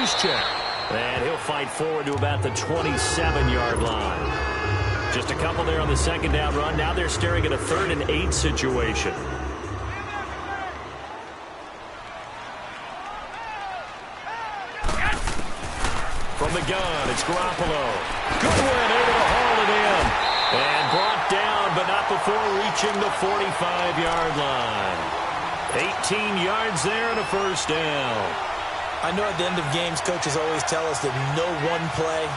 And he'll fight forward to about the 27-yard line. Just a couple there on the second down run. Now they're staring at a 3rd and 8 situation. From the gun, it's Garoppolo. Goodwin able to haul it in. And brought down, but not before reaching the 45-yard line. 18 yards there and a first down. I know at the end of games, coaches always tell us that no one play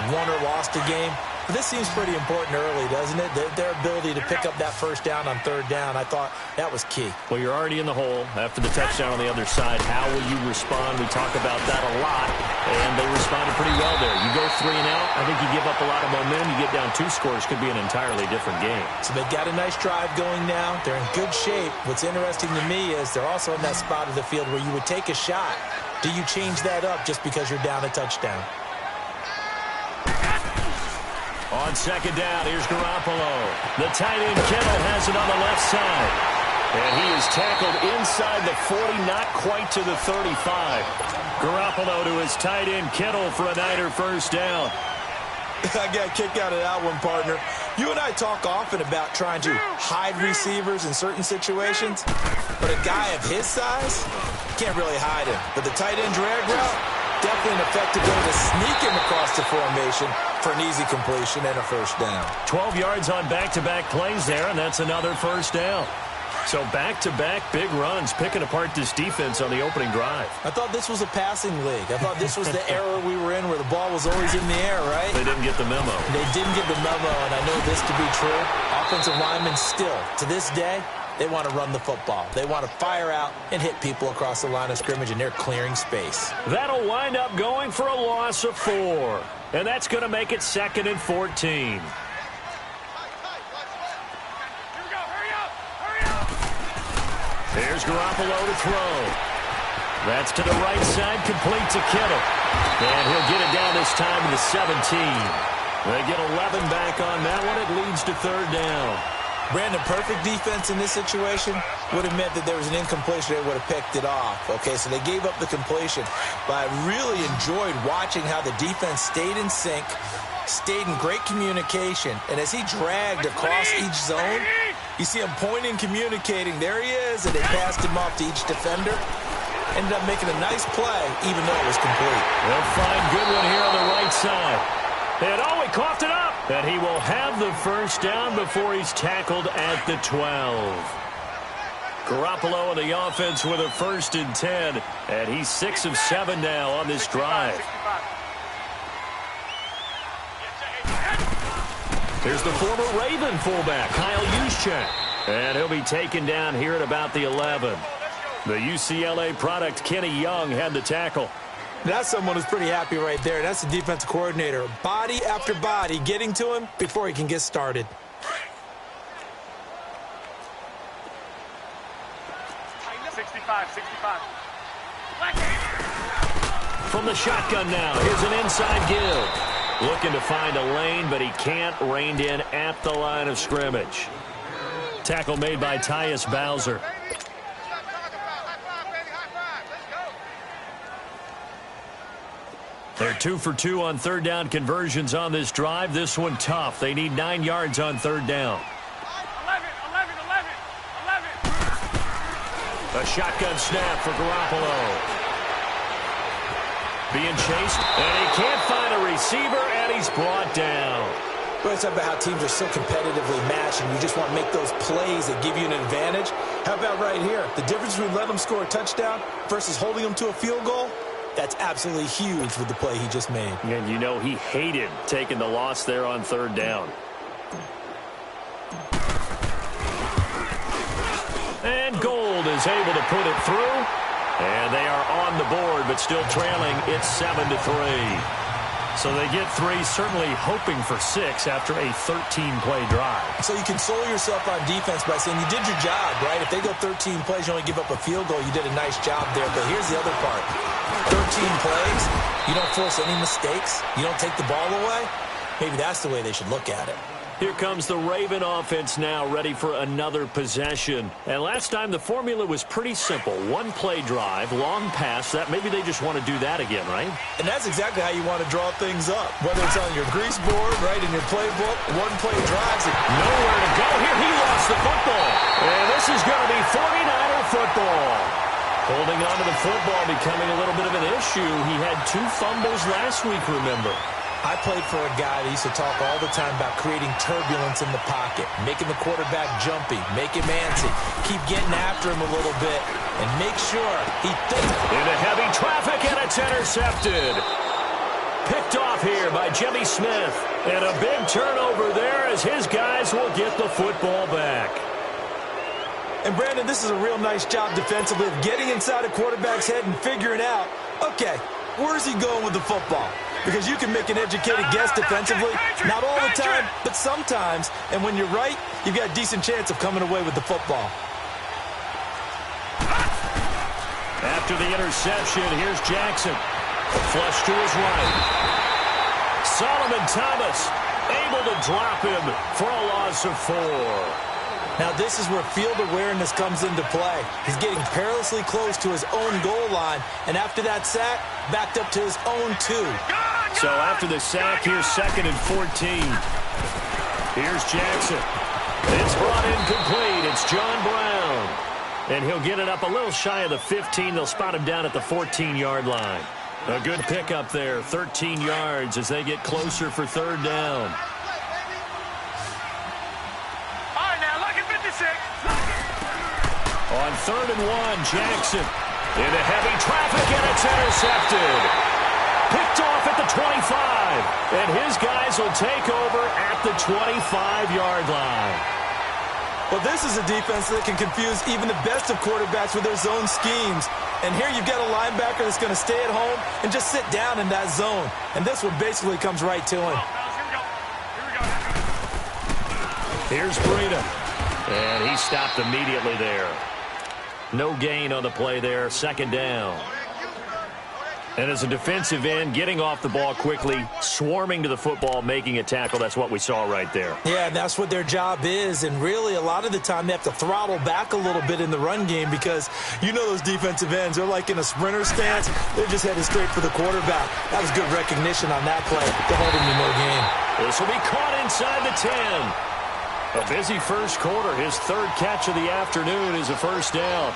won or lost a game. But this seems pretty important early, doesn't it? Their ability to pick up that first down on 3rd down, I thought that was key. Well, you're already in the hole after the touchdown on the other side. How will you respond? We talk about that a lot, and they responded pretty well there. You go 3 and out, I think you give up a lot of momentum. You get down 2 scores, could be an entirely different game. So they've got a nice drive going now. They're in good shape. What's interesting to me is they're also in that spot of the field where you would take a shot. Do you change that up just because you're down a touchdown? On second down, here's Garoppolo. The tight end Kittle has it on the left side. And he is tackled inside the 40, not quite to the 35. Garoppolo to his tight end Kittle for a Niner first down. I got a kick out of that one, partner. You and I talk often about trying to hide receivers in certain situations. But a guy of his size, can't really hide him. But the tight end drag route, definitely an effective way to sneak him across the formation for an easy completion and a first down. 12 yards on back-to-back plays there, and that's another first down. So back-to-back big runs, picking apart this defense on the opening drive. I thought this was a passing league. I thought this was the era we were in where the ball was always in the air, right? They didn't get the memo. They didn't get the memo, and I know this to be true. Offensive linemen still, to this day, they want to run the football. They want to fire out and hit people across the line of scrimmage, and they're clearing space. That'll wind up going for a loss of 4. And that's going to make it 2nd and 14. Here's Garoppolo to throw. That's to the right side, complete to Kittle. And he'll get it down this time to the 17. They get 11 back on that one. It leads to 3rd down. Brandon, perfect defense in this situation would have meant that there was an incompletion. They would have picked it off. Okay, so they gave up the completion. But I really enjoyed watching how the defense stayed in sync, stayed in great communication. And as he dragged across each zone, you see him pointing, communicating. There he is, and they passed him off to each defender. Ended up making a nice play, even though it was complete. They'll find Goodwin here on the right side. And oh, he coughed it up. And he will have the first down before he's tackled at the 12. Garoppolo and the offense with a 1st and 10. And he's 6 of 7 now on this drive. Here's the former Raven fullback, Kyle Juszczyk. And he'll be taken down here at about the 11. The UCLA product, Kenny Young, had the tackle. That's someone who's pretty happy right there. That's the defensive coordinator. Body after body getting to him before he can get started. From the shotgun now, here's an inside give. Looking to find a lane, but he can't. Reined in at the line of scrimmage. Tackle made by Tyus Bowser. They're 2 for 2 on 3rd down conversions on this drive. This one tough. They need 9 yards on 3rd down. 11. A shotgun snap for Garoppolo. Being chased, and he can't find a receiver, and he's brought down. But it's about how teams are so competitively matched, and you just want to make those plays that give you an advantage. How about right here? The difference between letting them score a touchdown versus holding them to a field goal? That's absolutely huge with the play he just made. And you know he hated taking the loss there on 3rd down. And Gold is able to put it through. And they are on the board, but still trailing. It's 7-3. So they get 3, certainly hoping for 6 after a 13-play drive. So you console yourself on defense by saying you did your job, right? If they go 13 plays, you only give up a field goal, you did a nice job there. But here's the other part. 13 plays, you don't force any mistakes, you don't take the ball away. Maybe that's the way they should look at it. Here comes the Raven offense now, ready for another possession. And last time, the formula was pretty simple. One-play drive, long pass. That maybe they just want to do that again, right? And that's exactly how you want to draw things up. Whether it's on your grease board, right, in your playbook, one-play drives. Nowhere to go here. He lost the football. And this is going to be 49er football. Holding on to the football becoming a little bit of an issue. He had 2 fumbles last week, remember. I played for a guy that used to talk all the time about creating turbulence in the pocket, making the quarterback jumpy, make him antsy, keep getting after him a little bit, and make sure he thinks. Into heavy traffic, and it's intercepted. Picked off here by Jimmy Smith. And a big turnover there as his guys will get the football back. And, Brandon, this is a real nice job defensively of getting inside a quarterback's head and figuring out, okay, where's he going with the football? Because you can make an educated guess defensively, not all the time, but sometimes. And when you're right, you've got a decent chance of coming away with the football. After the interception, here's Jackson. Flush to his right. Solomon Thomas able to drop him for a loss of 4. Now, this is where field awareness comes into play. He's getting perilously close to his own goal line, and after that sack, backed up to his own 2. So after the sack, here's 2nd and 14. Here's Jackson. It's brought in complete. It's John Brown. And he'll get it up a little shy of the 15. They'll spot him down at the 14-yard line. A good pickup there, 13 yards as they get closer for 3rd down. On 3rd and 1, Jackson into heavy traffic, and it's intercepted. Picked off at the 25, and his guys will take over at the 25-yard line. Well, this is a defense that can confuse even the best of quarterbacks with their zone schemes. And here you've got a linebacker that's going to stay at home and just sit down in that zone. And this one basically comes right to him. Here's Breida. And he stopped immediately there. No gain on the play there, 2nd down. And as a defensive end, getting off the ball quickly, swarming to the football, making a tackle, that's what we saw right there. Yeah, that's what their job is. And really, a lot of the time, they have to throttle back a little bit in the run game because you know those defensive ends, they're like in a sprinter stance. They're just headed straight for the quarterback. That was good recognition on that play to hold him to no gain. This will be caught inside the 10. A busy first quarter. His 3rd catch of the afternoon is a 1st down.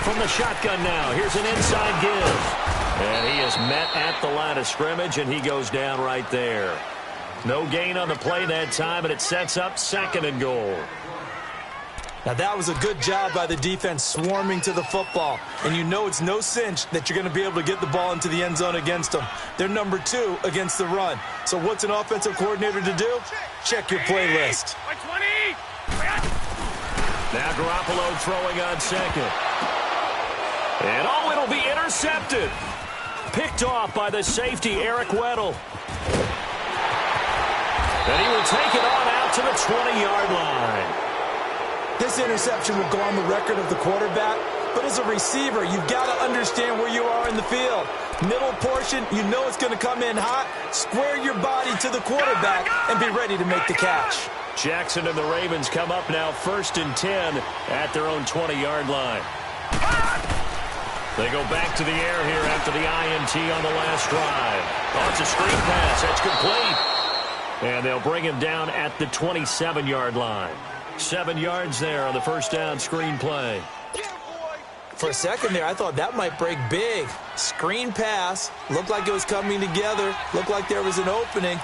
From the shotgun now, here's an inside give. And he is met at the line of scrimmage, and he goes down right there. No gain on the play that time, and it sets up 2nd and goal. Now, that was a good job by the defense swarming to the football. And you know it's no cinch that you're going to be able to get the ball into the end zone against them. They're number 2 against the run. So what's an offensive coordinator to do? Check your playlist. Now Garoppolo throwing on 2nd. And oh, it'll be intercepted. Picked off by the safety, Eric Weddle. And he will take it on out to the 20-yard line. This interception will go on the record of the quarterback, but as a receiver, you've got to understand where you are in the field. Middle portion, you know it's going to come in hot. Square your body to the quarterback and be ready to make the catch. Jackson and the Ravens come up now 1st and 10 at their own 20-yard line. They go back to the air here after the INT on the last drive. Oh, it's a screen pass. That's complete. And they'll bring him down at the 27-yard line. 7 yards there on the 1st down screen play. For a second there, I thought that might break big. Screen pass. Looked like it was coming together. Looked like there was an opening.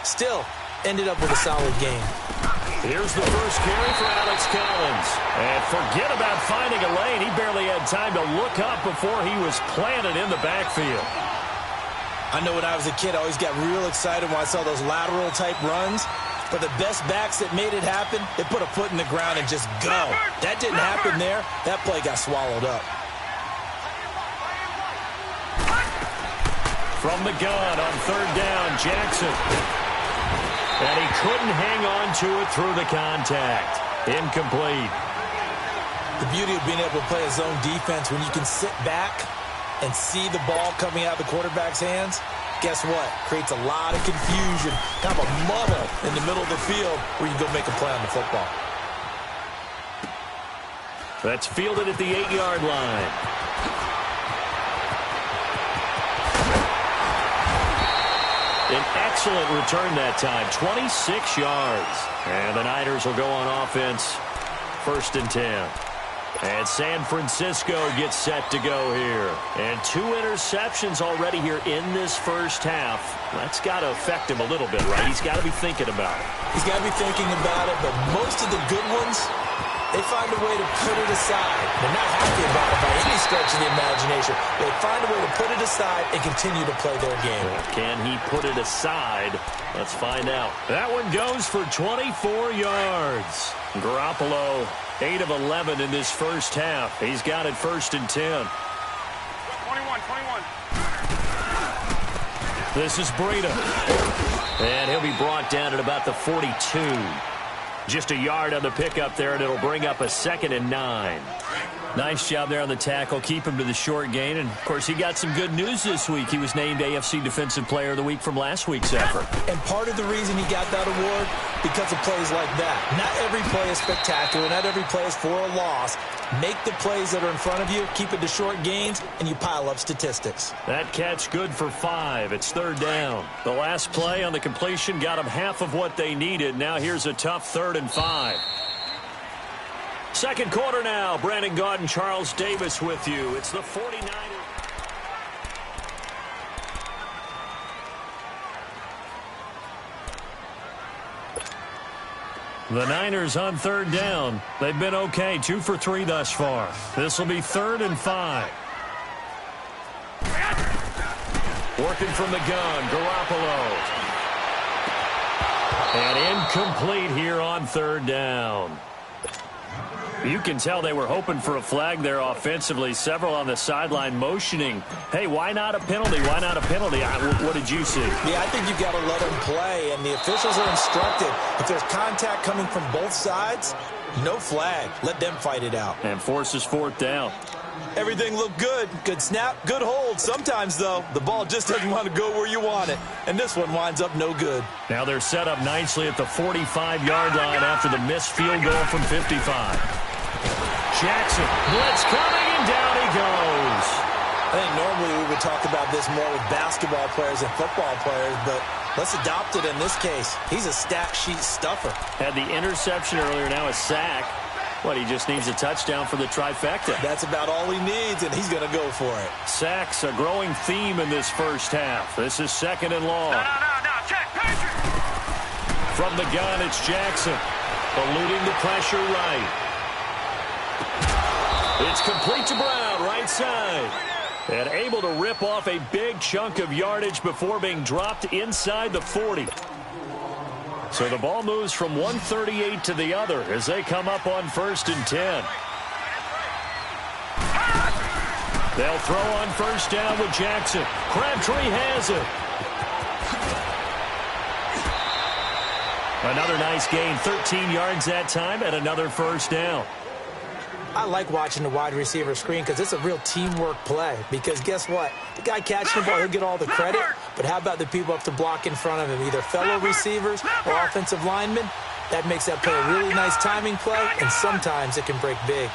Still, ended up with a solid game. Here's the first carry for Alex Collins. And forget about finding a lane. He barely had time to look up before he was planted in the backfield. I know when I was a kid, I always got real excited when I saw those lateral-type runs. But the best backs that made it happen, they put a foot in the ground and just go. That didn't happen there. That play got swallowed up. From the gun on 3rd down, Jackson. And he couldn't hang on to it through the contact. Incomplete. The beauty of being able to play a zone defense when you can sit back and see the ball coming out of the quarterback's hands, guess what? Creates a lot of confusion, kind of a muddle in the middle of the field where you can go make a play on the football. That's fielded at the 8-yard line. An excellent return that time, 26 yards. And the Niners will go on offense, 1st and 10. And San Francisco gets set to go here. And 2 interceptions already here in this first half. That's got to affect him a little bit, right? He's got to be thinking about it. He's got to be thinking about it, but most of the good ones, they find a way to put it aside. They're not happy about it by any stretch of the imagination. They find a way to put it aside and continue to play their game. Can he put it aside? Let's find out. That one goes for 24 yards. Garoppolo, 8 of 11 in this first half. He's got it 1st and 10. 21. This is Breida. And he'll be brought down at about the 42. Just a yard on the pickup there, and it'll bring up a 2nd and 9. Nice job there on the tackle. Keep him to the short gain. And, of course, he got some good news this week. He was named AFC Defensive Player of the Week from last week's effort. And part of the reason he got that award, because of plays like that. Not every play is spectacular. Not every play is for a loss. Make the plays that are in front of you, keep it to short gains, and you pile up statistics. That catch good for 5. It's 3rd down. The last play on the completion got them half of what they needed. Now here's a tough 3rd and 5. Second quarter now. Brandon Gaud and Charles Davis with you. It's the 49ers. The Niners on 3rd down. They've been okay. 2 for 3 thus far. This will be 3rd and 5. Working from the gun, Garoppolo. And incomplete here on 3rd down. You can tell they were hoping for a flag there offensively. Several on the sideline motioning. Hey, why not a penalty? Why not a penalty? What did you see? Yeah, I think you've got to let them play, and the officials are instructed. If there's contact coming from both sides, no flag. Let them fight it out. And forces 4th down. Everything looked good. Good snap, good hold. Sometimes, though, the ball just doesn't want to go where you want it. And this one winds up no good. Now they're set up nicely at the 45-yard line after the missed field goal from 55. Jackson, blitz coming, and down he goes. I think normally we would talk about this more with basketball players and football players, but let's adopt it in this case. He's a stat sheet stuffer. Had the interception earlier, now a sack. What, he just needs a touchdown for the trifecta. That's about all he needs, and he's going to go for it. Sacks, a growing theme in this first half. This is 2nd and long. No, check, Patrick. From the gun, it's Jackson. Eluding the pressure right. It's complete to Brown, right side. And able to rip off a big chunk of yardage before being dropped inside the 40. So the ball moves from 138 to the other as they come up on 1st and 10. They'll throw on 1st down with Jackson. Crabtree has it. Another nice gain, 13 yards that time, and another 1st down. I like watching the wide receiver screen because it's a real teamwork play. Because guess what? The guy catching the ball, he'll get all the credit. But how about the people up to block in front of him, either fellow receivers or offensive linemen? That makes that play a really nice timing play, and sometimes it can break big.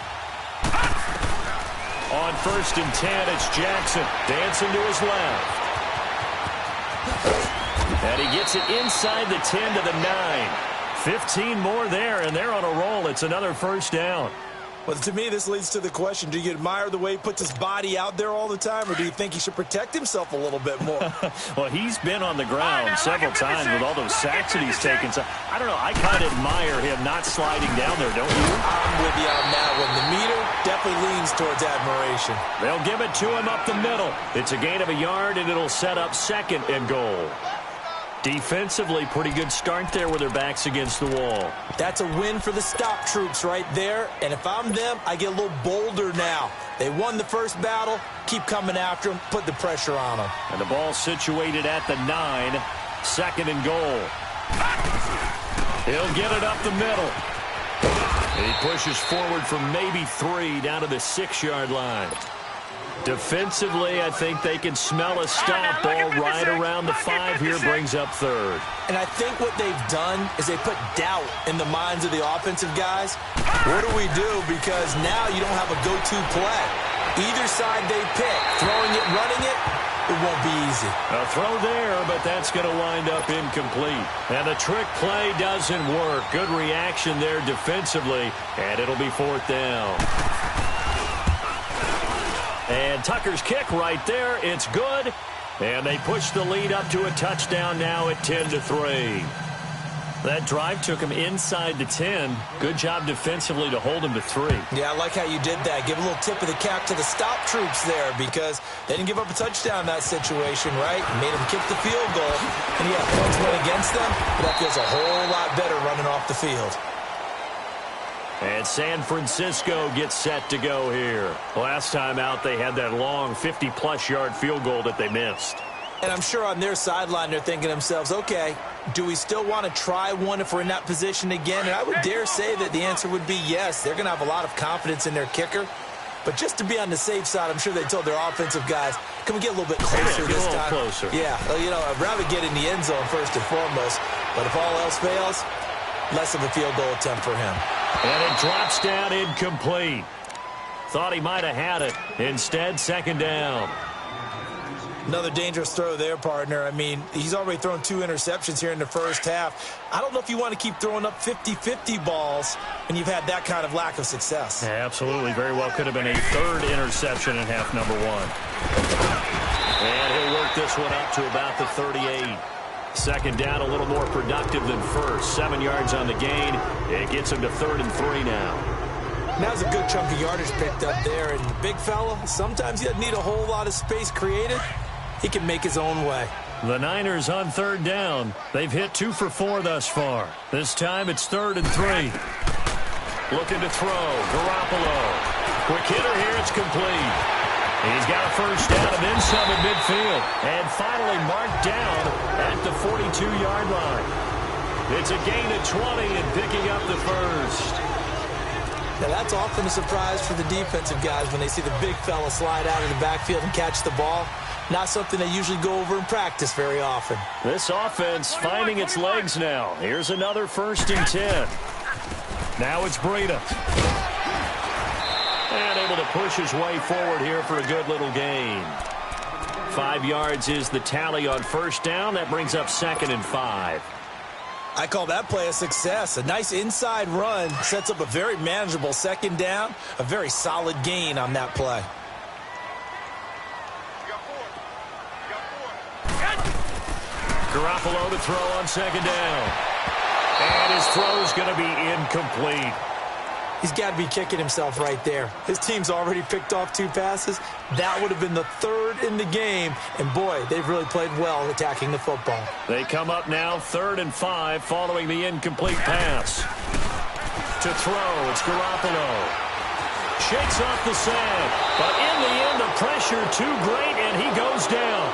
On 1st and 10, it's Jackson dancing to his left. And he gets it inside the 10 to the 9. 15 more there, and they're on a roll. It's another 1st down. Well, to me, this leads to the question, do you admire the way he puts his body out there all the time, or do you think he should protect himself a little bit more? Well, he's been on the ground several times with all those sacks that he's taken. So, I don't know, I kind of admire him not sliding down there, don't you? I'm with you on that one. The meter definitely leans towards admiration. They'll give it to him up the middle. It's a gain of a yard, and it'll set up 2nd and goal. Defensively, pretty good start there with their backs against the wall. That's a win for the stop troops right there. And if I'm them, I get a little bolder now. They won the first battle. Keep coming after them. Put the pressure on them. And the ball situated at the 9. 2nd and goal. He'll get it up the middle. He pushes forward for maybe 3 down to the 6-yard line. Defensively, I think they can smell a stop. Ball right around the 5 here, brings up 3rd. And I think what they've done is they put doubt in the minds of the offensive guys. What do we do? Because now you don't have a go-to play. Either side they pick, throwing it, running it, it won't be easy. A throw there, but that's going to wind up incomplete. And the trick play doesn't work. Good reaction there defensively, and it'll be 4th down. And Tucker's kick right there. It's good. And they push the lead up to a touchdown now at 10-3. That drive took him inside the 10. Good job defensively to hold him to 3. Yeah, I like how you did that. Give a little tip of the cap to the stop troops there because they didn't give up a touchdown in that situation, right? Made them kick the field goal. And yeah, points went against them, but that feels a whole lot better running off the field. And San Francisco gets set to go here. Last time out, they had that long 50-plus yard field goal that they missed. And I'm sure on their sideline, they're thinking to themselves, okay, do we still want to try one if we're in that position again? And I would dare say that the answer would be yes. They're going to have a lot of confidence in their kicker. But just to be on the safe side, I'm sure they told their offensive guys, can we get a little bit closer this time? Closer. Yeah, you know, I'd rather get in the end zone first and foremost. But if all else fails, less of a field goal attempt for him. And it drops down incomplete. Thought he might have had it. Instead, 2nd down. Another dangerous throw there, partner. I mean, he's already thrown 2 interceptions here in the first half. I don't know if you want to keep throwing up 50-50 balls when you've had that kind of lack of success. Yeah, absolutely. Very well could have been a 3rd interception in half number 1. And he'll work this one up to about the 38. 2nd down, a little more productive than first. 7 yards on the gain. It gets him to 3rd and 3 now. Now's a good chunk of yardage picked up there. And the big fella, sometimes he doesn't need a whole lot of space created. He can make his own way. The Niners on 3rd down. They've hit 2 for 4 thus far. This time it's 3rd and 3. Looking to throw. Garoppolo. Quick hitter here. It's complete. He's got a first down and then some at midfield. And finally marked down at the 42-yard line. It's a gain of 20 and picking up the first. Now, that's often a surprise for the defensive guys when they see the big fella slide out of the backfield and catch the ball. Not something they usually go over in practice very often. This offense finding its legs now. Here's another 1st and 10. Now it's Breida. And able to push his way forward here for a good little gain. 5 yards is the tally on 1st down. That brings up 2nd and 5. I call that play a success. A nice inside run sets up a very manageable 2nd down. A very solid gain on that play. Garoppolo to throw on 2nd down. And his throw's going to be incomplete. He's got to be kicking himself right there. His team's already picked off 2 passes. That would have been the 3rd in the game. And, boy, they've really played well attacking the football. They come up now 3rd and 5 following the incomplete pass. To throw, it's Garoppolo. Shakes off the sand. But in the end, the pressure too great, and he goes down.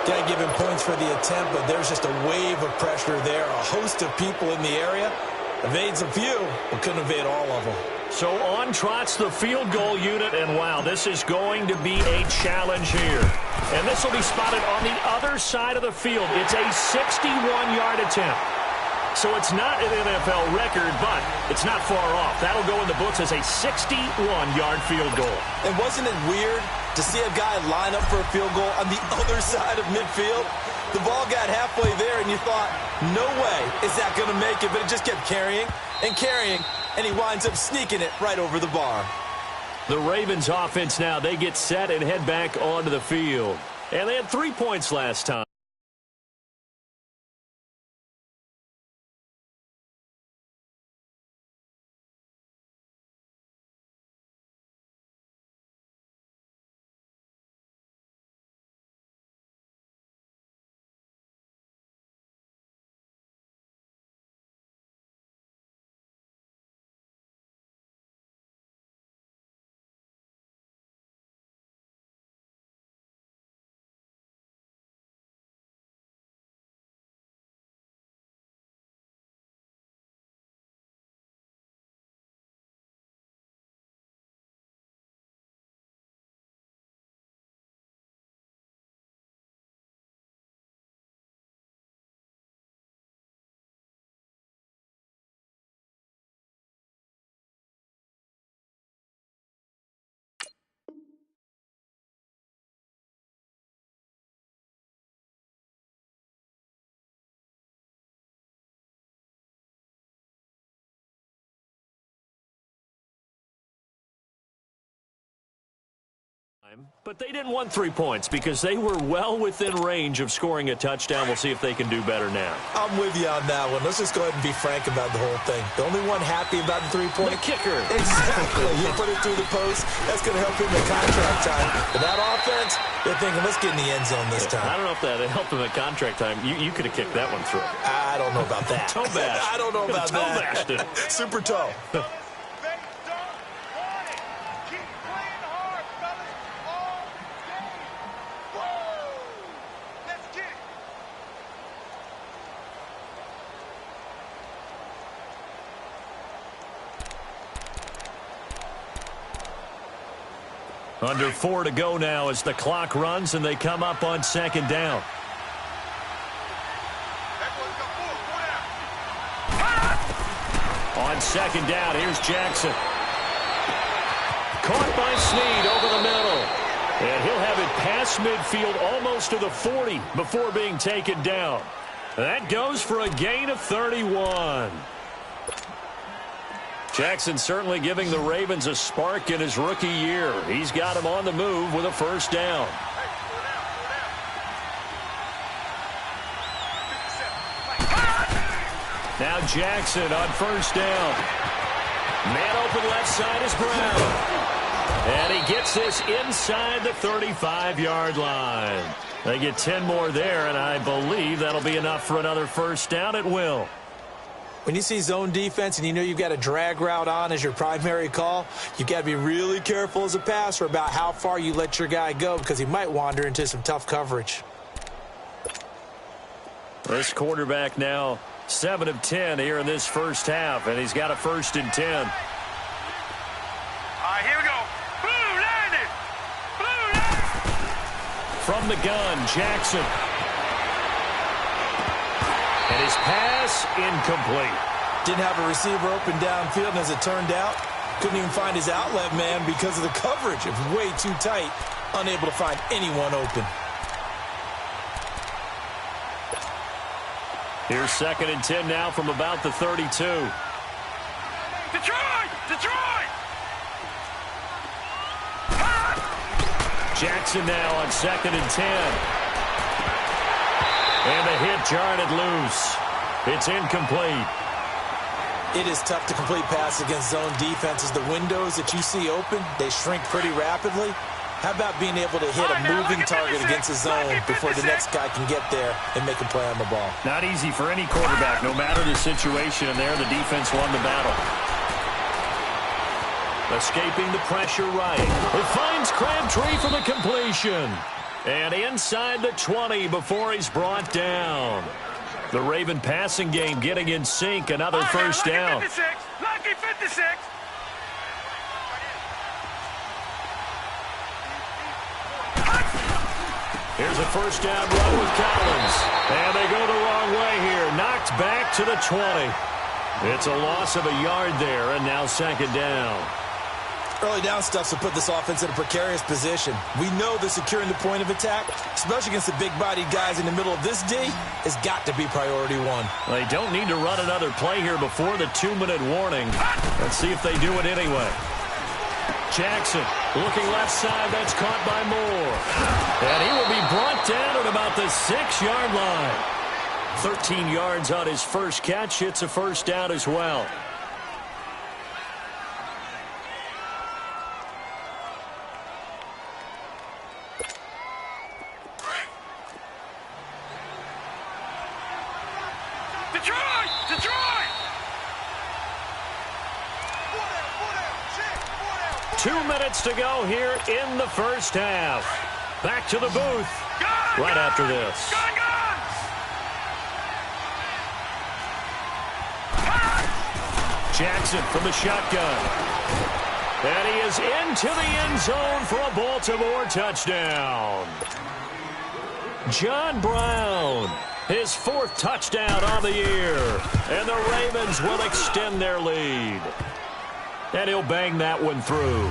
Got to give him points for the attempt, but there's just a wave of pressure there. A host of people in the area. Evades a few, but couldn't evade all of them. So on trots the field goal unit, and wow, this is going to be a challenge here. And this will be spotted on the other side of the field. It's a 61-yard attempt. So it's not an NFL record, but it's not far off. That'll go in the books as a 61-yard field goal. And wasn't it weird to see a guy line up for a field goal on the other side of midfield? The ball got halfway there, and you thought, no way is that going to make it. But it just kept carrying and carrying, and he winds up sneaking it right over the bar. The Ravens offense now, they get set and head back onto the field. And they had 3 points last time. But they didn't want 3 points because they were well within range of scoring a touchdown. We'll see if they can do better now. I'm with you on that one. Let's just go ahead and be frank about the whole thing. The only one happy about the 3-point. The kicker. Exactly. You put it through the post. That's going to help him in contract time. But that offense, they're thinking, let's get in the end zone this time. I don't know if that helped him at contract time. You could have kicked that one through. I don't know about that. Toe bash. I don't know about toe that. Bashed it. Super toe. Under 4 to go now as the clock runs and they come up on 2nd down. On 2nd down, here's Jackson. Caught by Snead over the middle. And he'll have it past midfield almost to the 40 before being taken down. That goes for a gain of 31. Jackson certainly giving the Ravens a spark in his rookie year. He's got him on the move with a 1st down. Now Jackson on 1st down. Man open left side is Brown. And he gets this inside the 35-yard line. They get 10 more there, and I believe that'll be enough for another 1st down at will. When you see zone defense and you know you've got a drag route on as your primary call, you've got to be really careful as a passer about how far you let your guy go because he might wander into some tough coverage. This quarterback now 7 of 10 here in this 1st half, and he's got a 1st and 10. All right, here we go. Blue landed. Blue landed. From the gun, Jackson. And his pass incomplete. Didn't have a receiver open downfield, and as it turned out, couldn't even find his outlet man because of the coverage. It was way too tight, unable to find anyone open. Here's 2nd and 10 now from about the 32. Detroit! Detroit! Jackson now on 2nd and 10. And the hit jarred it loose. It's incomplete. It is tough to complete passes against zone defenses. The windows that you see open, they shrink pretty rapidly. How about being able to hit a moving target against a zone before the next guy can get there and make a play on the ball? Not easy for any quarterback, no matter the situation, and there the defense won the battle. Escaping the pressure right. It finds Crabtree for the completion. And inside the 20 before he's brought down. The Raven passing game getting in sync. Another 1st down. Lucky 56. Here's a 1st down run with Collins. And they go the wrong way here. Knocked back to the 20. It's a loss of a yard there, and now 2nd down. Early down stuff to put this offense in a precarious position. We know that securing the point of attack, especially against the big-bodied guys in the middle of this D, has got to be priority 1. They don't need to run another play here before the 2-minute warning. Let's see if they do it anyway. Jackson looking left side. That's caught by Moore. And he will be brought down at about the 6-yard line. 13 yards on his first catch. It's a 1st down as well. Detroit! Detroit! 2 minutes to go here in the 1st half. Back to the booth right after this. Jackson from the shotgun. And he is into the end zone for a Baltimore touchdown. John Brown, his 4th touchdown on the year. And the Ravens will extend their lead. And he'll bang that one through.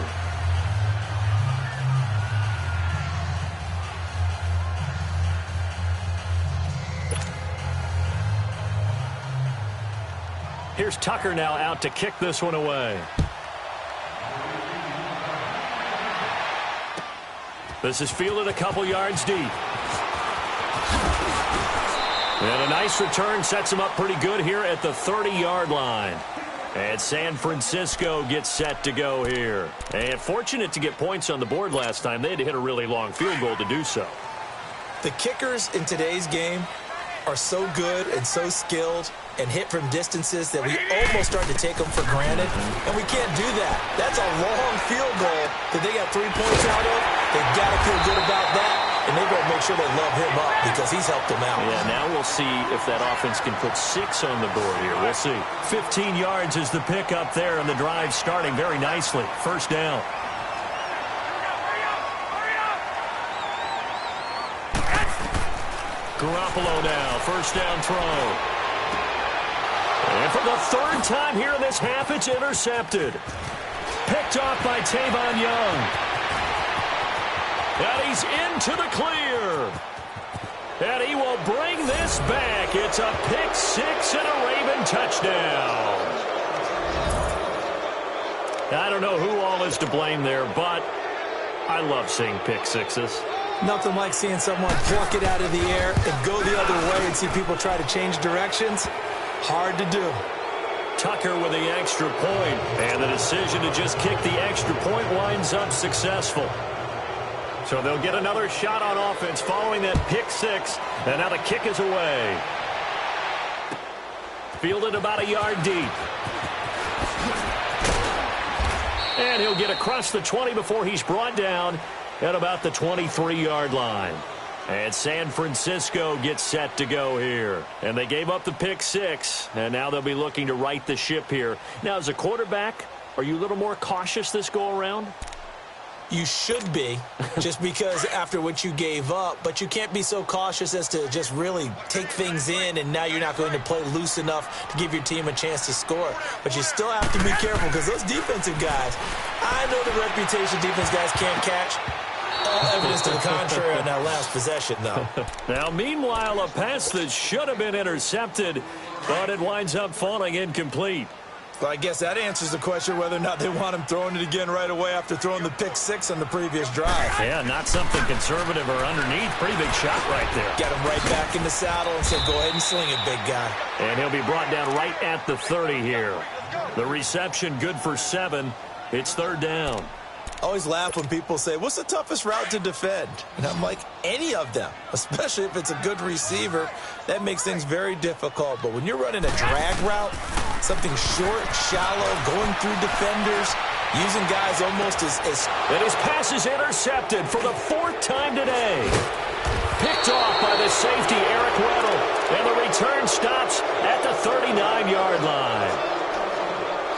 Here's Tucker now out to kick this one away. This is fielded a couple yards deep. And a nice return sets him up pretty good here at the 30-yard line. And San Francisco gets set to go here. And fortunate to get points on the board last time. They had to hit a really long field goal to do so. The kickers in today's game are so good and so skilled and hit from distances that we almost start to take them for granted. And we can't do that. That's a long field goal that they got 3 points out of. They've got to feel good about that. And they better make sure they love him up because he's helped them out. Yeah, now we'll see if that offense can put 6 on the board here. We'll see. 15 yards is the pickup there, and the drive starting very nicely. First down. Garoppolo now, first down throw. And for the 3rd time here in this half, it's intercepted. Picked off by Tavon Young. And he's into the clear. And he will bring this back. It's a pick 6 and a Raven touchdown. I don't know who all is to blame there, but I love seeing pick sixes. Nothing like seeing someone pluck it out of the air and go the other way and see people try to change directions. Hard to do. Tucker with the extra point, and the decision to just kick the extra point winds up successful. So they'll get another shot on offense following that pick 6, and now the kick is away. Fielded about a yard deep. And he'll get across the 20 before he's brought down at about the 23-yard line. And San Francisco gets set to go here. And they gave up the pick 6, and now they'll be looking to right the ship here. Now, as a quarterback, are you a little more cautious this go-around? You should be, just because after what you gave up, but you can't be so cautious as to just really take things in, and now you're not going to play loose enough to give your team a chance to score. But you still have to be careful because those defensive guys, I know the reputation defense guys can't catch. All evidence to the contrary on that last possession, though. Now, meanwhile, a pass that should have been intercepted, but it winds up falling incomplete. Well, I guess that answers the question whether or not they want him throwing it again right away after throwing the pick 6 on the previous drive. Yeah, not something conservative or underneath. Pretty big shot right there. Got him right back in the saddle and said, go ahead and sling it, big guy. And he'll be brought down right at the 30 here. The reception good for 7. It's 3rd down. I always laugh when people say, what's the toughest route to defend? And I'm like, any of them, especially if it's a good receiver. That makes things very difficult. But when you're running a drag route, something short, shallow, going through defenders, using guys almost as... And his pass is intercepted for the 4th time today. Picked off by the safety, Eric Weddle. And the return stops at the 39-yard line.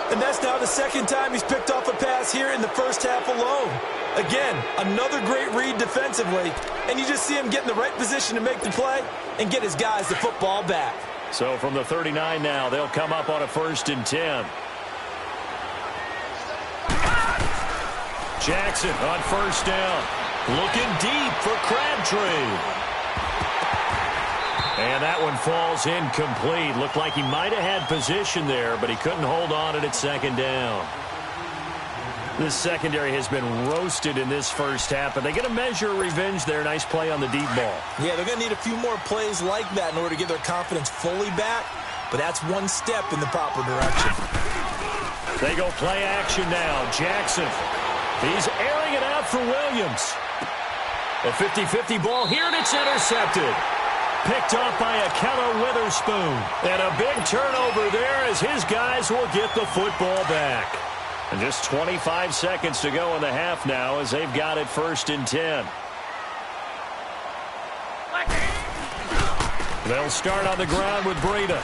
And that's now the 2nd time he's picked off a pass here in the first half alone. Again, another great read defensively. And you just see him get in the right position to make the play and get his guys the football back. So from the 39 now, they'll come up on a 1st and 10. Jackson on 1st down. Looking deep for Crabtree. And that one falls incomplete. Looked like he might have had position there, but he couldn't hold on at 2nd down. This secondary has been roasted in this first half, but they get a measure of revenge there. Nice play on the deep ball. Yeah, they're going to need a few more plays like that in order to get their confidence fully back, but that's one step in the proper direction. They go play action now. Jackson. He's airing it out for Williams. A 50-50 ball here, and it's intercepted. Picked off by Akello Witherspoon. And a big turnover there as his guys will get the football back. And just 25 seconds to go in the half now as they've got it 1st and 10. They'll start on the ground with Breida.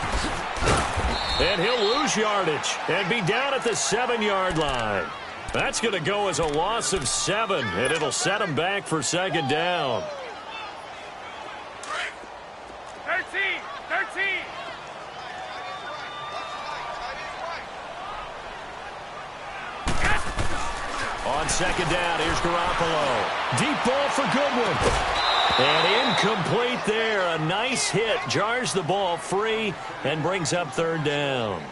And he'll lose yardage and be down at the 7-yard line. That's going to go as a loss of 7, and it'll set him back for 2nd down. 13. On 2nd down, here's Garoppolo. Deep ball for Goodwin. And incomplete there. A nice hit. Jars the ball free and brings up 3rd down.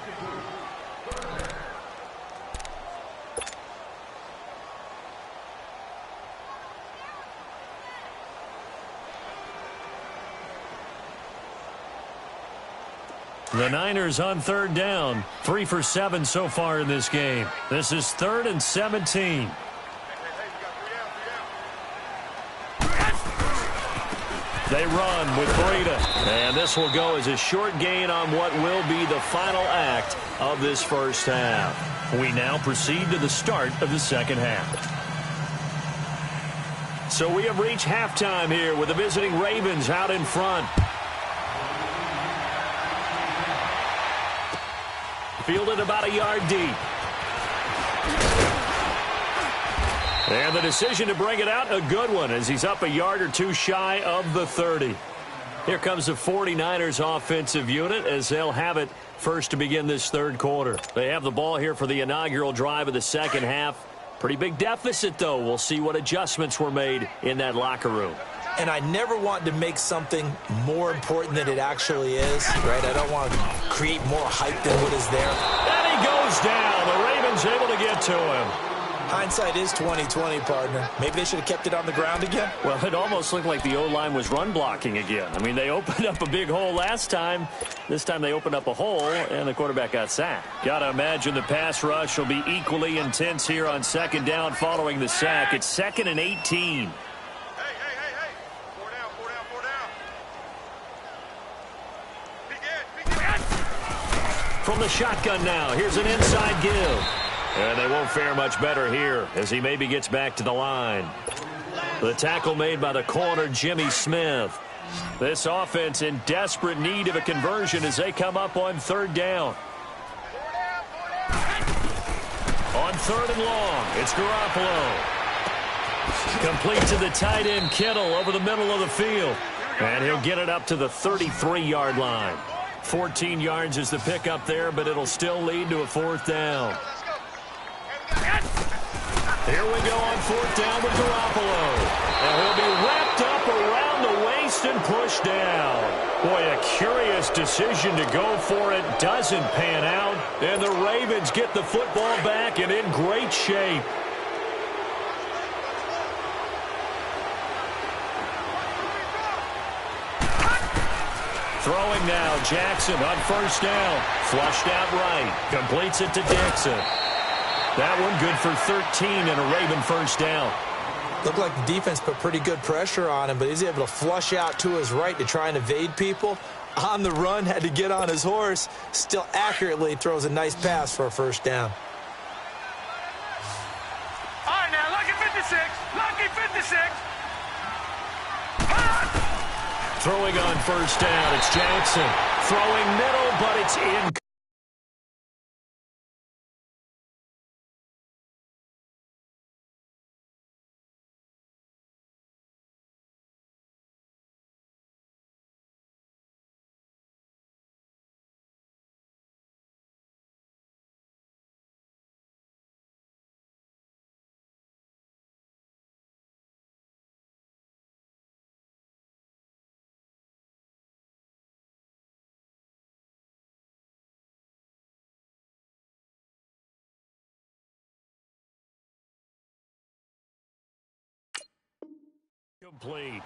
The Niners on third down. 3 for 7 so far in this game. This is 3rd and 17. They run with Breida. And this will go as a short gain on what will be the final act of this first half. We now proceed to the start of the second half. So we have reached halftime here with the visiting Ravens out in front. Fielded about a yard deep. And the decision to bring it out, a good one, as he's up a yard or two shy of the 30. Here comes the 49ers offensive unit as they'll have it first to begin this third quarter. They have the ball here for the inaugural drive of the second half. Pretty big deficit, though. We'll see what adjustments were made in that locker room. And I never want to make something more important than it actually is, right? I don't want to create more hype than what is there. And he goes down. The Ravens able to get to him. Hindsight is 20/20, partner. Maybe they should have kept it on the ground again. Well, it almost looked like the O-line was run blocking again. I mean, they opened up a big hole last time. This time they opened up a hole, and the quarterback got sacked. Got to imagine the pass rush will be equally intense here on second down following the sack. It's 2nd and 18. Hey. 4 down. Peek in. From the shotgun now, here's an inside give. And they won't fare much better here as he maybe gets back to the line. The tackle made by the corner, Jimmy Smith. This offense in desperate need of a conversion as they come up on third down. On 3rd and long, it's Garoppolo. Complete to the tight end, Kittle, over the middle of the field. And he'll get it up to the 33-yard line. 14 yards is the pickup there, but it'll still lead to a 4th down. Here we go on 4th down with Garoppolo. And he'll be wrapped up around the waist and pushed down. Boy, a curious decision to go for it. Doesn't pan out. And the Ravens get the football back and in great shape. Throwing now, Jackson on 1st down. Flushed out right. Completes it to Dixon. That one good for 13 and a Raven 1st down. Looked like the defense put pretty good pressure on him, but he's able to flush out to his right to try and evade people. On the run, had to get on his horse. Still accurately throws a nice pass for a 1st down. All right, now, lucky 56. Lucky 56. Throwing on 1st down, it's Jackson. Throwing middle, but it's in. Complete.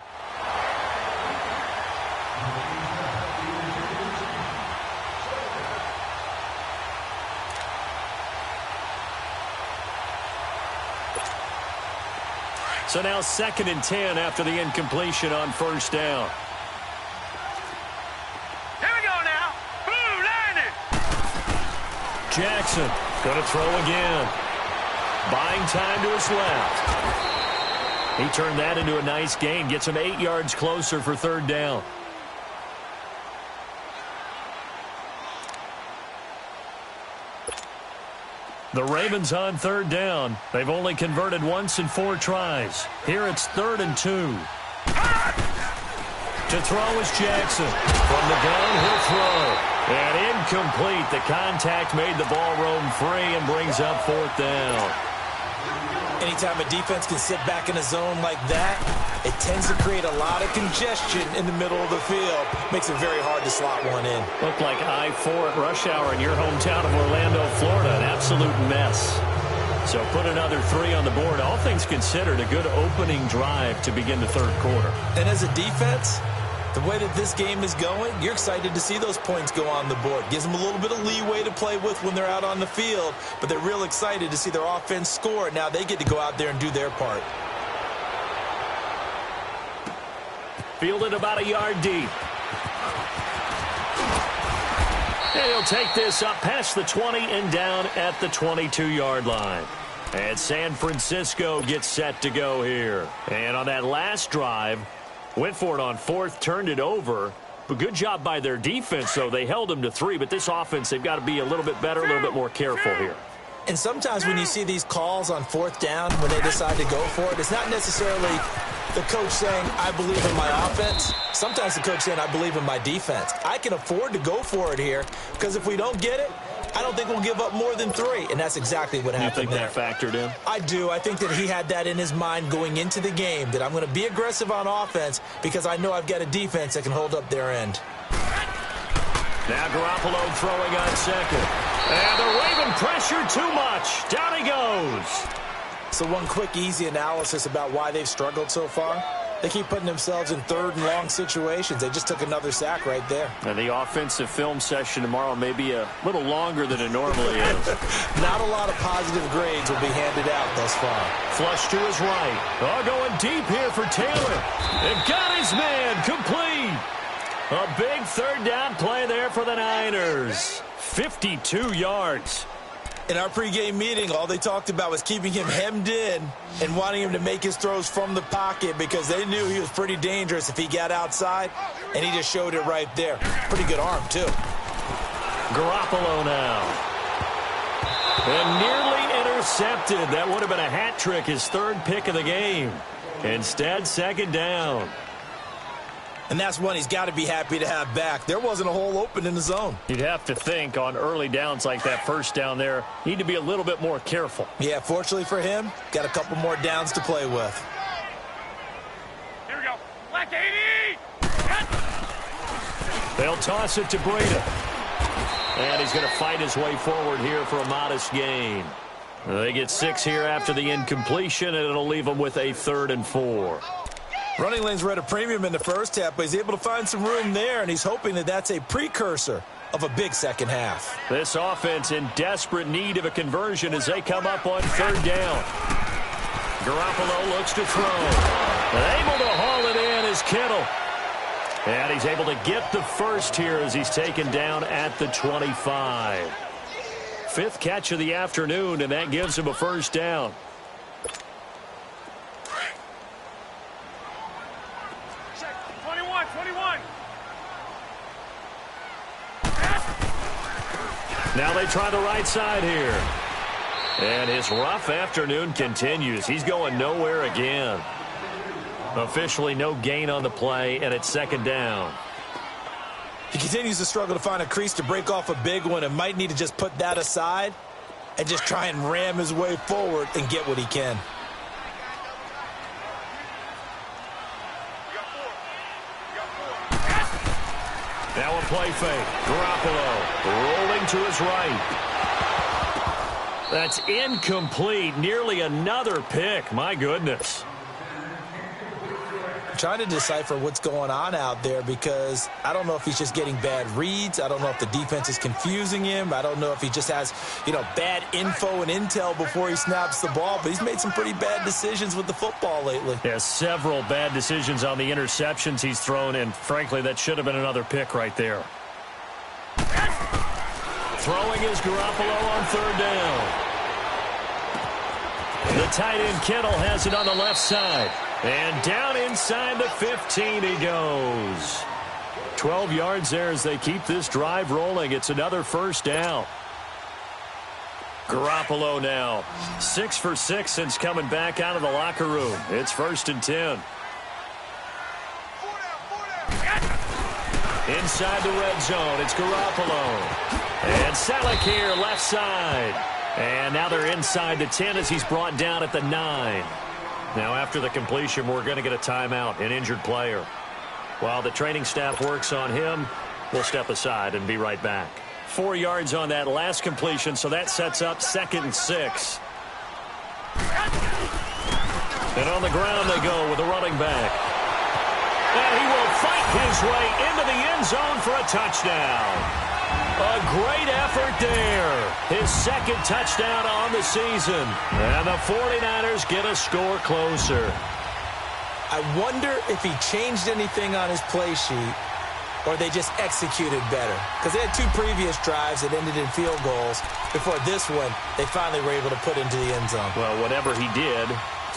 So now 2nd and 10 after the incompletion on 1st down. Here we go now. Boom, landed. Jackson going to throw again. Buying time to his left. He turned that into a nice gain. Gets him 8 yards closer for 3rd down. The Ravens on 3rd down. They've only converted once in 4 tries. Here it's 3rd and 2. To throw is Jackson. From the gun, he'll throw. And incomplete. The contact made the ball roam free and brings up 4th down. Anytime a defense can sit back in a zone like that, it tends to create a lot of congestion in the middle of the field. Makes it very hard to slot one in. Looked like I-4 at rush hour in your hometown of Orlando, Florida. An absolute mess. So put another 3 on the board. All things considered, a good opening drive to begin the 3rd quarter. And as a defense, The way that this game is going, you're excited to see those points go on the board. Gives them a little bit of leeway to play with when they're out on the field, but they're real excited to see their offense score. Now they get to go out there and do their part. Fielded about a yard deep. And he'll take this up past the 20 and down at the 22-yard line. And San Francisco gets set to go here. And on that last drive, went for it on fourth, turned it over. But good job by their defense, though. They held them to 3, but this offense, they've got to be a little bit better, a little bit more careful here. And sometimes when you see these calls on fourth down, when they decide to go for it, it's not necessarily the coach saying, I believe in my offense. Sometimes the coach saying, I believe in my defense. I can afford to go for it here because if we don't get it, I don't think we'll give up more than 3, and that's exactly what happened there. You think that factored in? I do. I think that he had that in his mind going into the game, that I'm going to be aggressive on offense because I know I've got a defense that can hold up their end. Now Garoppolo throwing on second. And they're waving pressure too much. Down he goes. So one quick, easy analysis about why they've struggled so far. They keep putting themselves in third and long situations. They just took another sack right there. And the offensive film session tomorrow may be a little longer than it normally is. Not a lot of positive grades will be handed out thus far. Flush to his right. Oh, going deep here for Taylor. They've got his man complete. A big third down play there for the Niners. 52 yards. In our pregame meeting, all they talked about was keeping him hemmed in and wanting him to make his throws from the pocket because they knew he was pretty dangerous if he got outside, and he just showed it right there. Pretty good arm, too. Garoppolo now. And nearly intercepted. That would have been a hat trick, his third pick of the game. Instead, second down. And that's one he's got to be happy to have back. There wasn't a hole open in the zone. You'd have to think on early downs like that first down there, need to be a little bit more careful. Yeah, fortunately for him, got a couple more downs to play with. Here we go. Black 80. They'll toss it to Breda. And he's going to fight his way forward here for a modest gain. They get 6 here after the incompletion, and it'll leave them with a 3rd and 4. Running lanes were at a premium in the first half, but he's able to find some room there, and he's hoping that that's a precursor of a big second half. This offense in desperate need of a conversion as they come up on 3rd down. Garoppolo looks to throw. And able to haul it in is Kittle. And he's able to get the first here as he's taken down at the 25. 5th catch of the afternoon, and that gives him a first down. Now they try the right side here. And his rough afternoon continues. He's going nowhere again. Officially no gain on the play, and it's 2nd down. He continues to struggle to find a crease to break off a big one and might need to just put that aside and just try and ram his way forward and get what he can. Now a play fake. Garoppolo rolling to his right. That's incomplete. Nearly another pick. My goodness. I'm trying to decipher what's going on out there because I don't know if he's just getting bad reads. I don't know if the defense is confusing him. I don't know if he just has, bad info and intel before he snaps the ball. But he's made some pretty bad decisions with the football lately. Yeah, several bad decisions on the interceptions he's thrown, and frankly, that should have been another pick right there. Throwing is Garoppolo on 3rd down. The tight end Kittle has it on the left side. And down inside the 15 he goes. 12 yards there as they keep this drive rolling. It's another first down. Garoppolo now 6 for 6 since coming back out of the locker room. It's 1st and 10. Inside the red zone, it's Garoppolo. And Selleck here, left side. And now they're inside the 10 as he's brought down at the 9. Now after the completion, we're going to get a timeout, an injured player. While the training staff works on him, we'll step aside and be right back. 4 yards on that last completion, so that sets up 2nd and 6. And on the ground they go with a running back. And he will fight his way into the end zone for a touchdown. A great effort there. His second touchdown on the season. And the 49ers get a score closer. I wonder if he changed anything on his play sheet or they just executed better. Because they had two previous drives that ended in field goals. Before this one, they finally were able to put into the end zone. Well, whatever he did,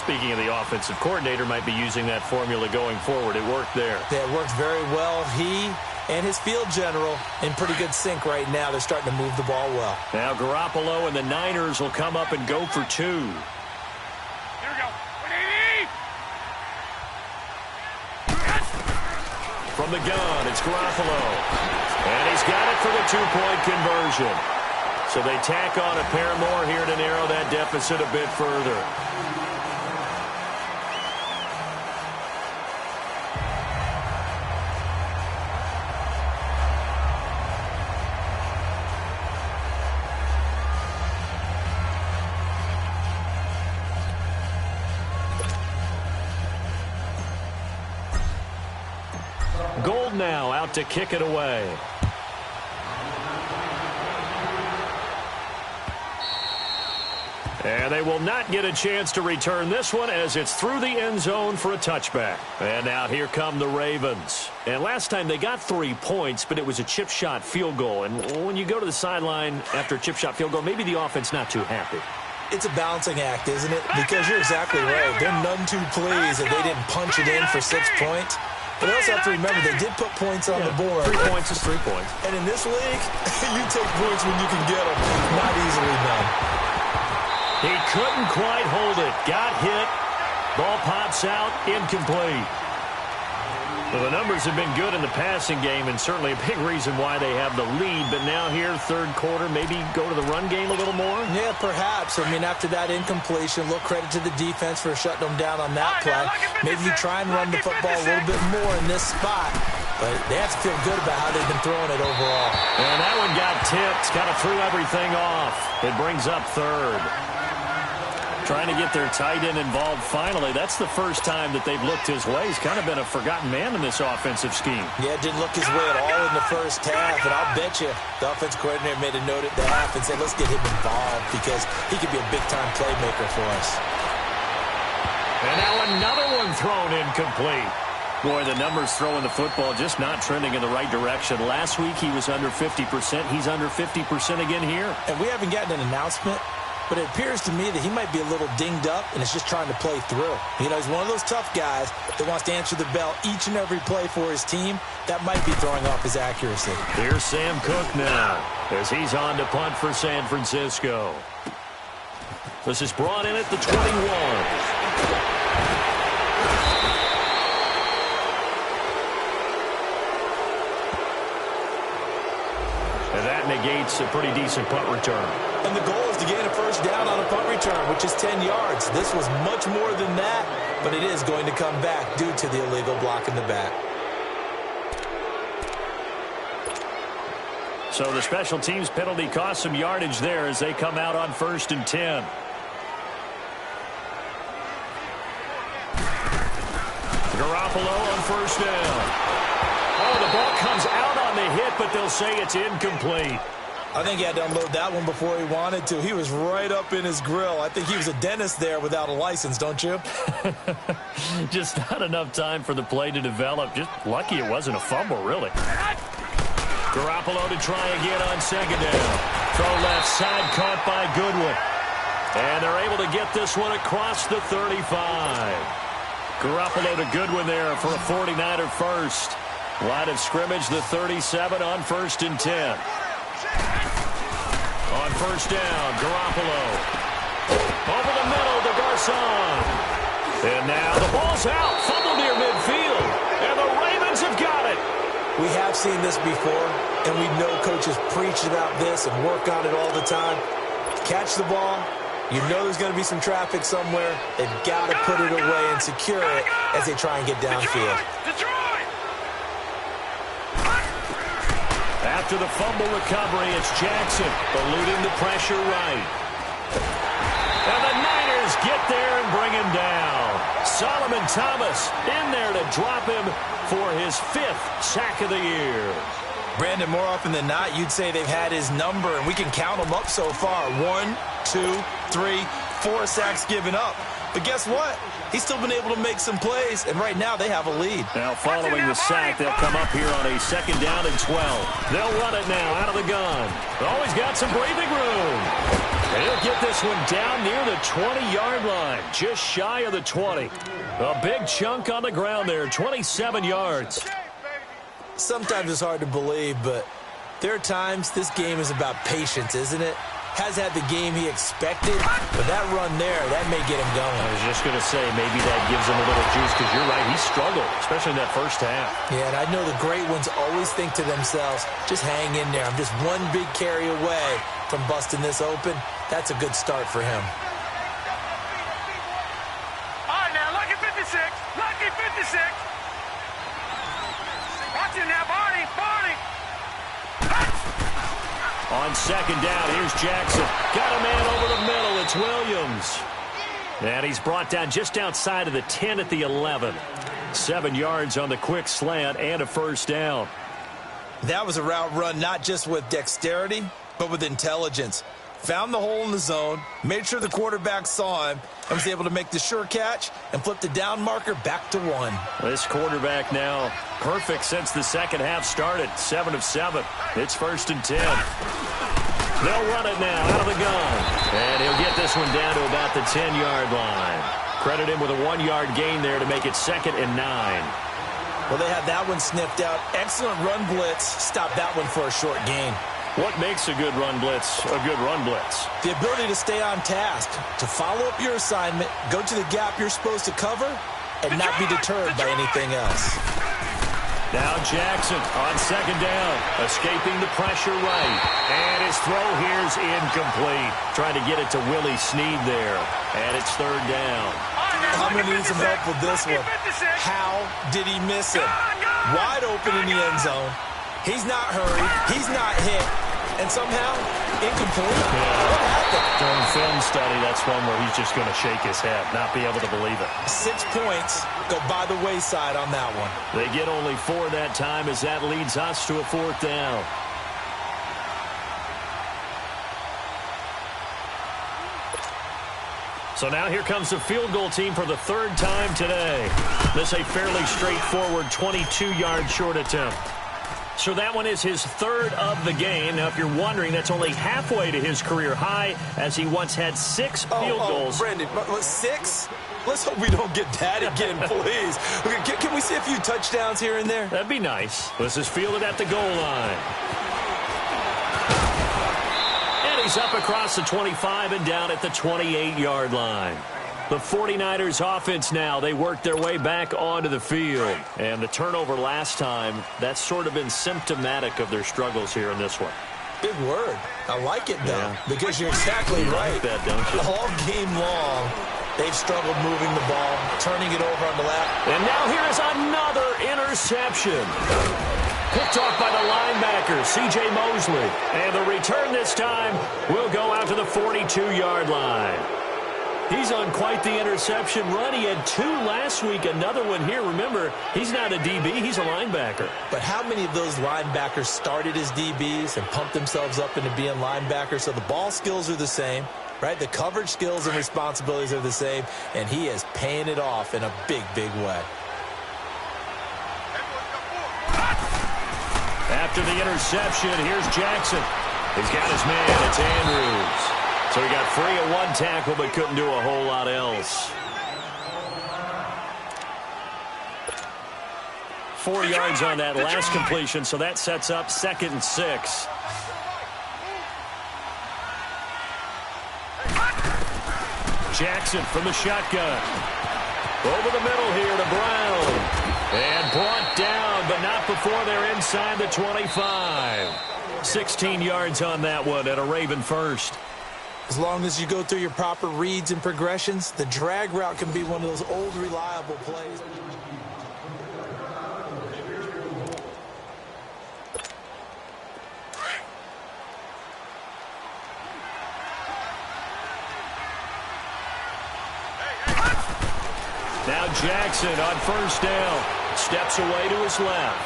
speaking of the offensive coordinator, might be using that formula going forward. It worked there. Yeah, it worked very well. He and his field general in pretty good sync right now. They're starting to move the ball well. Now Garoppolo and the Niners will come up and go for two. Here we go. From the gun, it's Garoppolo. And he's got it for the two-point conversion. So they tack on a pair more here to narrow that deficit a bit further. Gold now out to kick it away. And they will not get a chance to return this one as it's through the end zone for a touchback. And now here come the Ravens. And last time they got 3 points, but it was a chip shot field goal. And when you go to the sideline after a chip shot field goal, maybe the offense not too happy. It's a balancing act, isn't it? Because you're exactly right. They're none too pleased that they didn't punch it in for 6 points. But they also have to remember they did put points on the board. 3 points is 3 points. And in this league, you take points when you can get them. Not easily done. He couldn't quite hold it. Got hit. Ball pops out. Incomplete. Well, the numbers have been good in the passing game and certainly a big reason why they have the lead. But now here, third quarter, maybe go to the run game a little more? Yeah, perhaps. I mean, after that incompletion, a little credit to the defense for shutting them down on that play. Maybe you try and run the football a little bit more in this spot. But they have to feel good about how they've been throwing it overall. And that one got tipped. Kind of threw everything off. It brings up third. Trying to get their tight end involved finally. That's the first time that they've looked his way. He's kind of been a forgotten man in this offensive scheme. Yeah, didn't look his way at all in the first half. And I'll bet you the offense coordinator made a note at the half and said, let's get him involved because he could be a big-time playmaker for us. And now another one thrown incomplete. Boy, the numbers throwing the football just not trending in the right direction. Last week he was under 50%. He's under 50% again here. And we haven't gotten an announcement, but it appears to me that he might be a little dinged up and is just trying to play through. You know, he's one of those tough guys that wants to answer the bell each and every play for his team. That might be throwing off his accuracy. Here's Sam Cook now as he's on to punt for San Francisco. This is brought in at the 21. And that negates a pretty decent punt return. And the goal is to gain a first down on a punt return, which is 10 yards. This was much more than that, but it is going to come back due to the illegal block in the back. So the special teams penalty cost some yardage there as they come out on 1st and 10. Garoppolo on first down. Oh, the ball comes out on the hit, but they'll say it's incomplete. I think he had to unload that one before he wanted to. He was right up in his grill. I think he was a dentist there without a license, don't you? Just not enough time for the play to develop. Just lucky it wasn't a fumble, really. Garoppolo to try again on second down. Throw left side, caught by Goodwin. And they're able to get this one across the 35. Garoppolo to Goodwin there for a 49er first. Line of scrimmage, the 37 on 1st and 10. On first down, Garoppolo. Over the middle to Garcon. And now the ball's out. Fumble near midfield. And the Ravens have got it. We have seen this before, and we know coaches preach about this and work on it all the time. Catch the ball. You know there's going to be some traffic somewhere. They've got to put it away and secure it as they try and get downfield. Detroit! After the fumble recovery, it's Jackson eluding the pressure right. And the Niners get there and bring him down. Solomon Thomas in there to drop him for his 5th sack of the year. Brandon, more often than not, you'd say they've had his number, and we can count them up so far. 1, 2, 3, 4 sacks given up. But guess what? He's still been able to make some plays, and right now they have a lead. Now following the sack, they'll come up here on a 2nd down and 12. They'll run it now out of the gun. Always got some breathing room. And he'll get this one down near the 20-yard line, just shy of the 20. A big chunk on the ground there, 27 yards. Sometimes it's hard to believe, but there are times this game is about patience, isn't it? Has had the game he expected, but that run there, that may get him going. I was just going to say, maybe that gives him a little juice, because you're right, he struggled, especially in that first half. Yeah, and I know the great ones always think to themselves, just hang in there. I'm just one big carry away from busting this open. That's a good start for him. All right, now, lucky 56. Lucky 56. Watch it now, Barney. Barney. On 2nd down, here's Jackson. Got a man over the middle. It's Williams. And he's brought down just outside of the 10 at the 11. 7 yards on the quick slant and a 1st down. That was a route run not just with dexterity, but with intelligence. Found the hole in the zone, made sure the quarterback saw him, and was able to make the sure catch and flip the down marker back to 1. This quarterback now perfect since the second half started. 7 of 7. It's 1st and 10. They'll run it now out of the gun. And he'll get this one down to about the 10-yard line. Credit him with a 1-yard gain there to make it 2nd and 9. Well, they had that one sniffed out. Excellent run blitz. Stopped that one for a short gain. What makes a good run blitz a good run blitz? The ability to stay on task, to follow up your assignment, go to the gap you're supposed to cover, and not be deterred by anything else. Now Jackson on 2nd down, escaping the pressure right. And his throw here is incomplete. Trying to get it to Willie Snead there. And it's 3rd down. I'm going to need some help with this one. How did he miss it? Wide open in the end zone. He's not hurried. He's not hit. And somehow, incomplete. What happened? During film study, that's one where he's just going to shake his head, not be able to believe it. 6 points go by the wayside on that one. They get only 4 that time as that leads us to a 4th down. So now here comes the field goal team for the 3rd time today. This a fairly straightforward 22-yard short attempt. So that one is his 3rd of the game. Now, if you're wondering, that's only halfway to his career high, as he once had 6 field goals. Brandon, 6? Let's hope we don't get that again, please. Can we see a few touchdowns here and there? That'd be nice. This is fielded at the goal line. And he's up across the 25 and down at the 28-yard line. The 49ers offense now, they work their way back onto the field. And the turnover last time, that's sort of been symptomatic of their struggles here in this one. Big word. I like it, though, because you're exactly right. Like that, don't you? All game long, they've struggled moving the ball, turning it over on the lap. And now here is another interception. Picked off by the linebacker, C.J. Mosley. And the return this time will go out to the 42-yard line. He's on quite the interception run. He had 2 last week, another one here. Remember, he's not a DB, he's a linebacker. But how many of those linebackers started as DBs and pumped themselves up into being linebackers? So the ball skills are the same, right? The coverage skills and responsibilities are the same, and he is paying it off in a big, big way. After the interception, here's Jackson. He's got his man, it's Andrews. So he got free of 1 tackle, but couldn't do a whole lot else. 4 yards on that last completion, so that sets up 2nd and 6. Jackson from the shotgun. Over the middle here to Brown. And brought down, but not before they're inside the 25. 16 yards on that one and a Raven first. As long as you go through your proper reads and progressions, the drag route can be one of those old, reliable plays. Now Jackson on first down. Steps away to his left.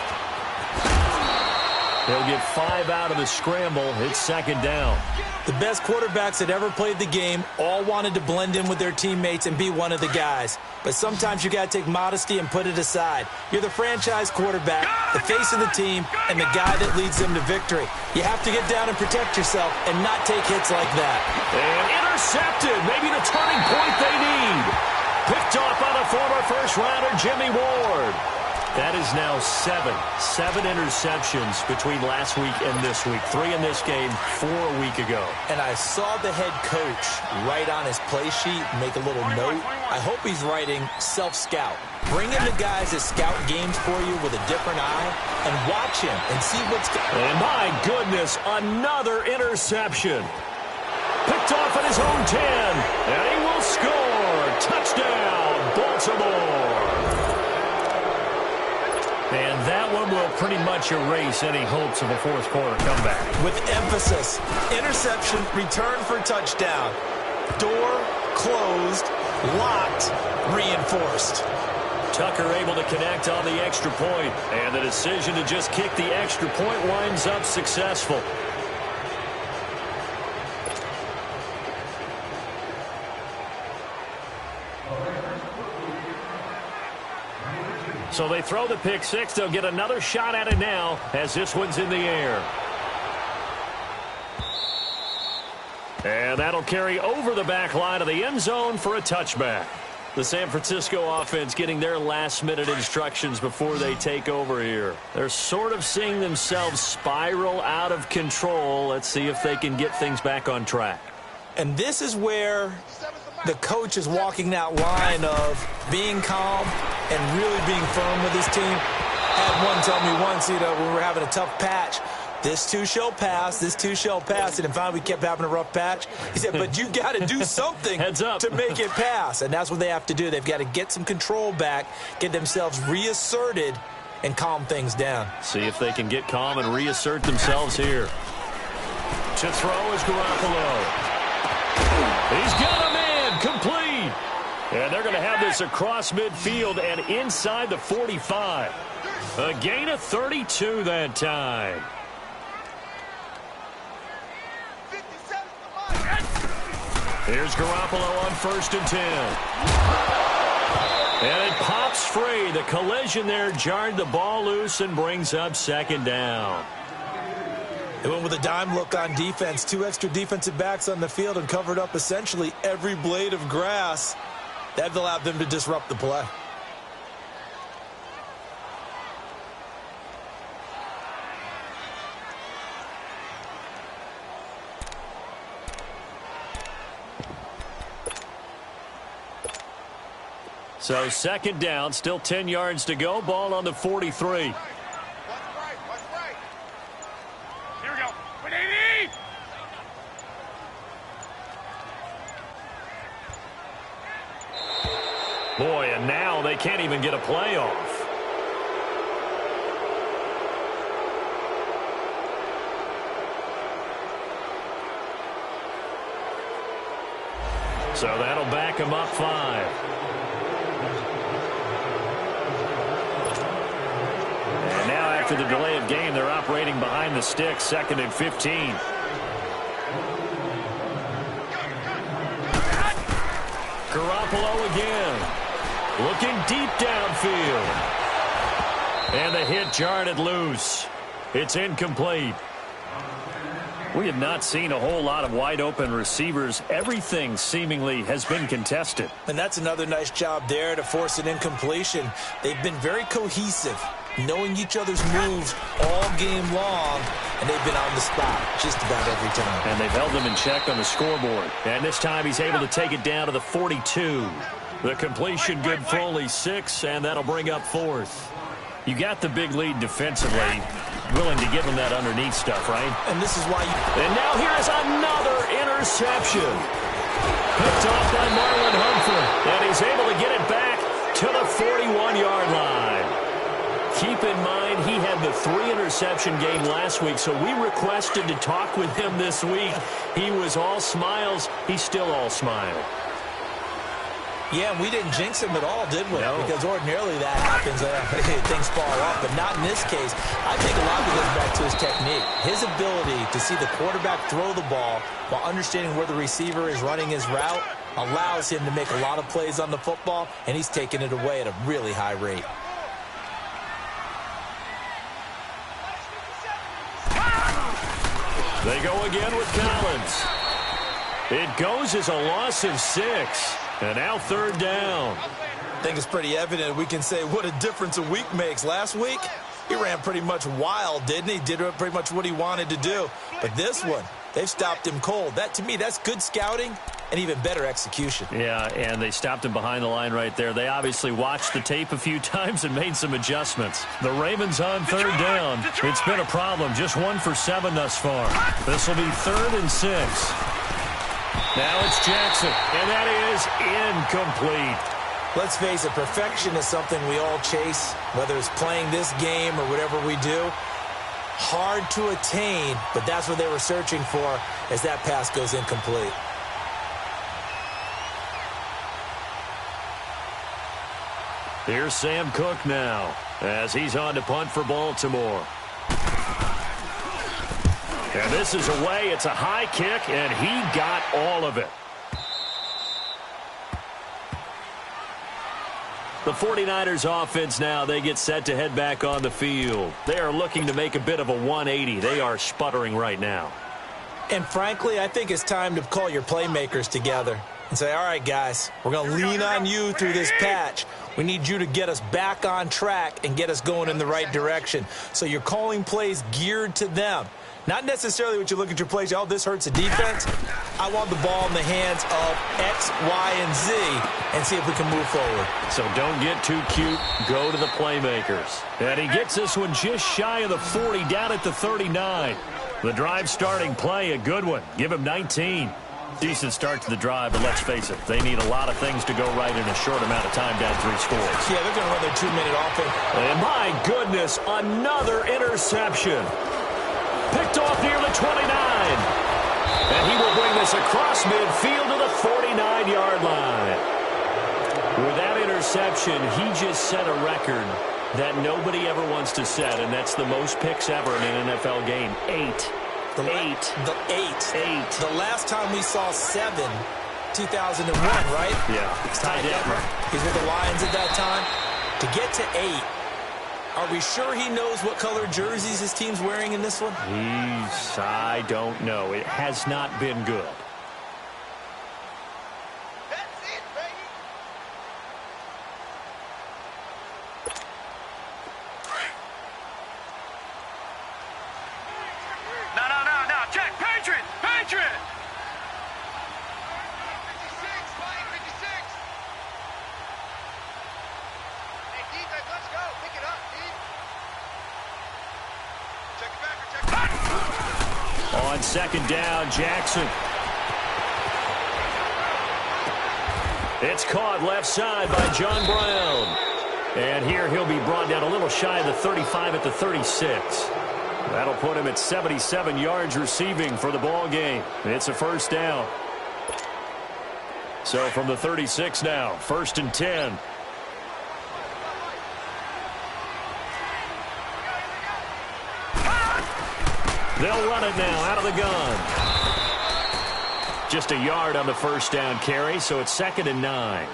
He'll get 5 out of the scramble. It's second down. The best quarterbacks that ever played the game all wanted to blend in with their teammates and be one of the guys. But sometimes you got to take modesty and put it aside. You're the franchise quarterback, the face of the team, and the guy that leads them to victory. You have to get down and protect yourself and not take hits like that. And intercepted. Maybe the turning point they need. Picked off by the former first-rounder Jimmy Ward. That is now 7 interceptions between last week and this week. 3 in this game, 4 a week ago. And I saw the head coach write on his play sheet, make a little note. I hope he's writing self-scout. Bring in the guys that scout games for you with a different eye and watch him and see what's going on. And my goodness, another interception. Picked off at his own 10. And he will score. Touchdown, Baltimore. And that one will pretty much erase any hopes of a fourth quarter comeback. With emphasis, interception, return for touchdown. Door closed, locked, reinforced. Tucker able to connect on the extra point, and the decision to just kick the extra point winds up successful. So they throw the pick six. They'll get another shot at it now as this one's in the air. And that'll carry over the back line of the end zone for a touchback. The San Francisco offense getting their last-minute instructions before they take over here. They're sort of seeing themselves spiral out of control. Let's see if they can get things back on track. And this is where the coach is walking that line of being calm and really being firm with his team. Had one tell me once, when we were having a tough patch, this too shall pass, this too shall pass. And finally we kept having a rough patch. He said, but you got to do something Heads up. to make it pass. And that's what they have to do. They've got to get some control back, get themselves reasserted, and calm things down. See if they can get calm and reassert themselves here. To throw is Garoppolo. He's got a man complete. And they're going to have this across midfield and inside the 45. A gain of 32 that time. Here's Garoppolo on 1st and 10. And it pops free. The collision there jarred the ball loose and brings up second down. They went with a dime look on defense. 2 extra defensive backs on the field and covered up essentially every blade of grass. That allowed them to disrupt the play. So second down, still 10 yards to go. Ball on the 43. Watch right. Here we go. 180. Boy, and now they can't even get a play off. So that'll back them up 5. And now after the delay of game, they're operating behind the sticks, 2nd and 15. Garoppolo again. Looking deep downfield. And the hit jarred it loose. It's incomplete. We have not seen a whole lot of wide-open receivers. Everything seemingly has been contested. And that's another nice job there to force an incompletion. They've been very cohesive, knowing each other's moves all game long, and they've been on the spot just about every time. And they've held them in check on the scoreboard. And this time he's able to take it down to the 42. The completion good for only 6, and that'll bring up 4th. You got the big lead defensively. Willing to give him that underneath stuff, right? And this is why you... And now here's another interception. Picked off by Marlon Humphrey. And he's able to get it back to the 41-yard line. Keep in mind, he had the 3-interception game last week, so we requested to talk with him this week. He was all smiles. He's still all smile. Yeah, and we didn't jinx him at all, did we? No. Because ordinarily that happens. Things fall off, but not in this case. I think a lot of it goes back to his technique. His ability to see the quarterback throw the ball while understanding where the receiver is running his route allows him to make a lot of plays on the football, and he's taking it away at a really high rate. They go again with Collins. It goes as a loss of 6. And now 3rd down. I think it's pretty evident we can say what a difference a week makes. Last week, he ran pretty much wild, didn't he? Did pretty much what he wanted to do. But this one, they've stopped him cold. That, to me, that's good scouting and even better execution. Yeah, and they stopped him behind the line right there. They obviously watched the tape a few times and made some adjustments. The Ravens on 3rd down. It's been a problem. Just 1 for 7 thus far. This will be 3rd and 6. Now it's Jackson, and that is incomplete. Let's face it, perfection is something we all chase, whether it's playing this game or whatever we do. Hard to attain, but that's what they were searching for as that pass goes incomplete. Here's Sam Cook now as he's on to punt for Baltimore. And this is away. It's a high kick, and he got all of it. The 49ers offense now, they get set to head back on the field. They are looking to make a bit of a 180. They are sputtering right now. And frankly, I think it's time to call your playmakers together and say, all right, guys, we're going to lean on you through this patch. We need you to get us back on track and get us going in the right direction. So you're calling plays geared to them. Not necessarily what you look at your plays, oh, this hurts the defense. I want the ball in the hands of X, Y, and Z and see if we can move forward. So don't get too cute. Go to the playmakers. And he gets this one just shy of the 40, down at the 39. The drive starting play, a good one. Give him 19. Decent start to the drive, but let's face it, they need a lot of things to go right in a short amount of time, down 3 scores. Yeah, they're going to run their 2-minute offense. And my goodness, another interception. Picked off near the 29. And he will bring this across midfield to the 49-yard line. With that interception, he just set a record that nobody ever wants to set, and that's the most picks ever in an NFL game. 8. The 8. The last time we saw 7, 2001, right? Yeah. It's tied up. He's with the Lions at that time. To get to 8, are we sure he knows what color jerseys his team's wearing in this one? I don't know. It has not been good. That's it, baby. No. Check. Patriot. 56, playing 56. Hey, defense, let's go. Pick it up, Steve. Check it back. On 2nd down, Jackson. It's caught left side by John Brown. And here he'll be brought down a little shy of the 35 at the 36. That'll put him at 77 yards receiving for the ball game. It's a 1st down. So from the 36 now, 1st and 10. They'll run it now out of the gun. Just a yard on the 1st down carry, so it's 2nd and 9.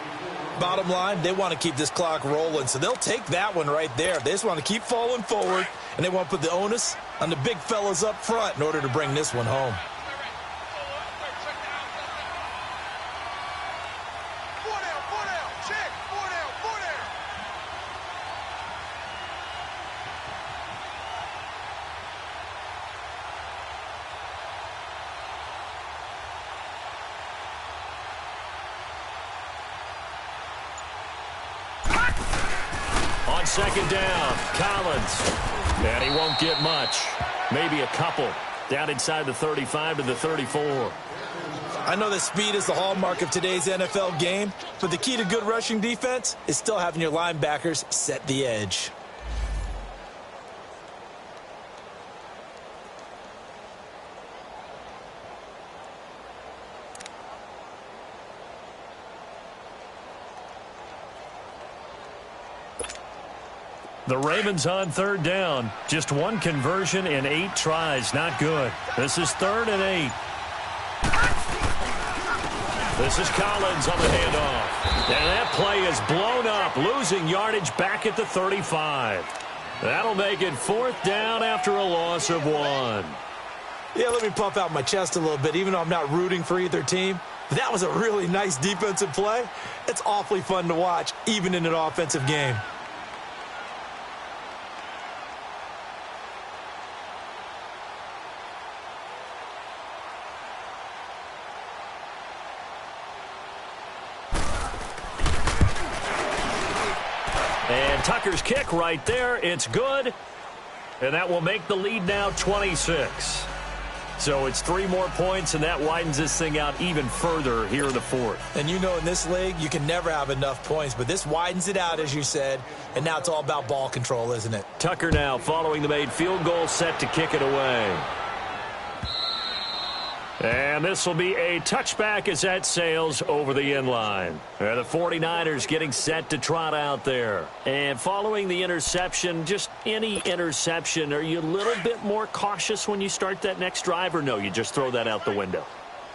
Bottom line, they want to keep this clock rolling, so they'll take that one right there. They just want to keep falling forward, and they want to put the onus on the big fellas up front in order to bring this one home. On 2nd down, Collins. And he won't get much. Maybe a couple. Down inside the 35 to the 34. I know that speed is the hallmark of today's NFL game, but the key to good rushing defense is still having your linebackers set the edge. The Ravens on third down. Just one conversion in 8 tries. Not good. This is 3rd and 8. This is Collins on the handoff. And that play is blown up, losing yardage back at the 35. That'll make it 4th down after a loss of 1. Yeah, let me puff out my chest a little bit, even though I'm not rooting for either team. That was a really nice defensive play. It's awfully fun to watch, even in an offensive game. And Tucker's kick right there. It's good. And that will make the lead now 26. So it's 3 more points, and that widens this thing out even further here in the 4th. And you know in this league, you can never have enough points, but this widens it out, as you said, and now it's all about ball control, isn't it? Tucker now following the made field goal, set to kick it away. And this will be a touchback as that sails over the end line. The 49ers getting set to trot out there. And following the interception, just any interception, are you a little bit more cautious when you start that next drive, or no, you just throw that out the window?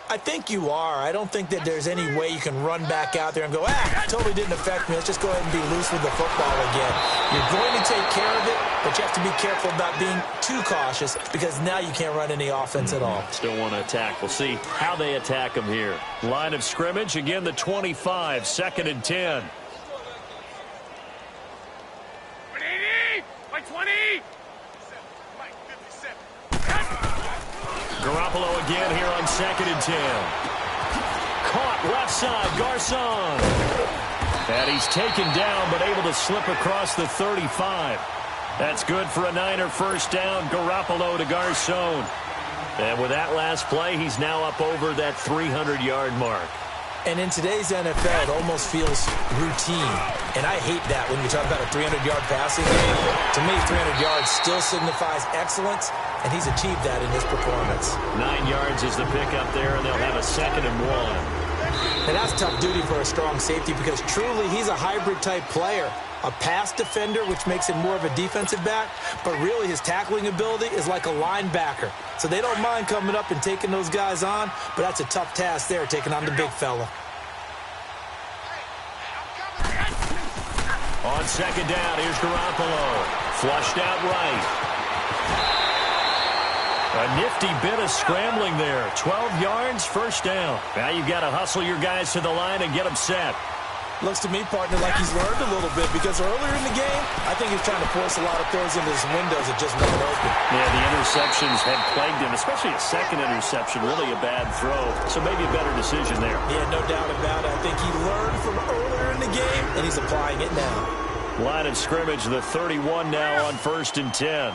I think you are. I don't think that there's any way you can run back out there and go, totally didn't affect me. Let's just go ahead and be loose with the football again. You're going to take care of it, but you have to be careful about being too cautious because now you can't run any offense at all. Still want to attack. We'll see how they attack them here. Line of scrimmage, again, the 25, 2nd and 10. 180! 120! Garoppolo again here on 2nd and 10. Caught left side, Garcon. And he's taken down, but able to slip across the 35. That's good for a Niner first down. Garoppolo to Garcon. And with that last play, he's now up over that 300-yard mark. And in today's NFL, it almost feels routine. And I hate that when you talk about a 300-yard passing game. To me, 300 yards still signifies excellence, and he's achieved that in this performance. 9 yards is the pickup there, and they'll have a 2nd and 1. And that's tough duty for a strong safety because truly he's a hybrid-type player. A pass defender, which makes him more of a defensive back, but really his tackling ability is like a linebacker. So they don't mind coming up and taking those guys on, but that's a tough task there, taking on the big fella. On 2nd down, here's Garoppolo. Flushed out right. A nifty bit of scrambling there. 12 yards, first down. Now you've got to hustle your guys to the line and get them set. Looks to me, partner, like he's learned a little bit because earlier in the game, I think he was trying to force a lot of throws into his windows that just weren't open. Yeah, the interceptions had plagued him, especially a second interception, really a bad throw. So maybe a better decision there. Yeah, no doubt about it. I think he learned from earlier in the game, and he's applying it now. Line of scrimmage, the 31 now on 1st and 10.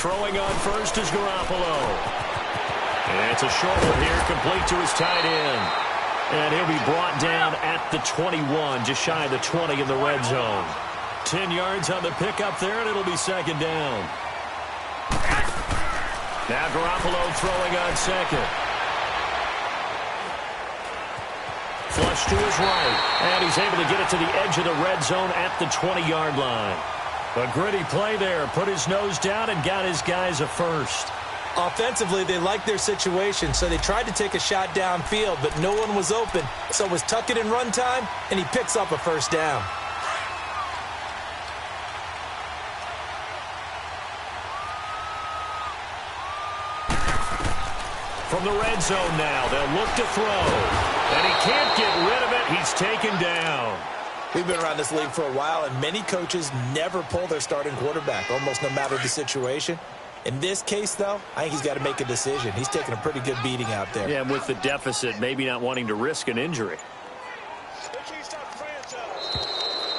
Throwing on first is Garoppolo. And it's a short one here, complete to his tight end. And he'll be brought down at the 21, just shy of the 20 in the red zone. 10 yards on the pickup there, and it'll be 2nd down. Now Garoppolo throwing on 2nd. Flush to his right, and he's able to get it to the edge of the red zone at the 20-yard line. A gritty play there, put his nose down and got his guys a first. Offensively, they liked their situation, so they tried to take a shot downfield, but no one was open. So it was tuck it in run time, and he picks up a first down. From the red zone now, they'll look to throw. And he can't get rid of it. He's taken down. We've been around this league for a while, and many coaches never pull their starting quarterback, almost no matter the situation. In this case, though, I think he's got to make a decision. He's taking a pretty good beating out there. Yeah, with the deficit, maybe not wanting to risk an injury.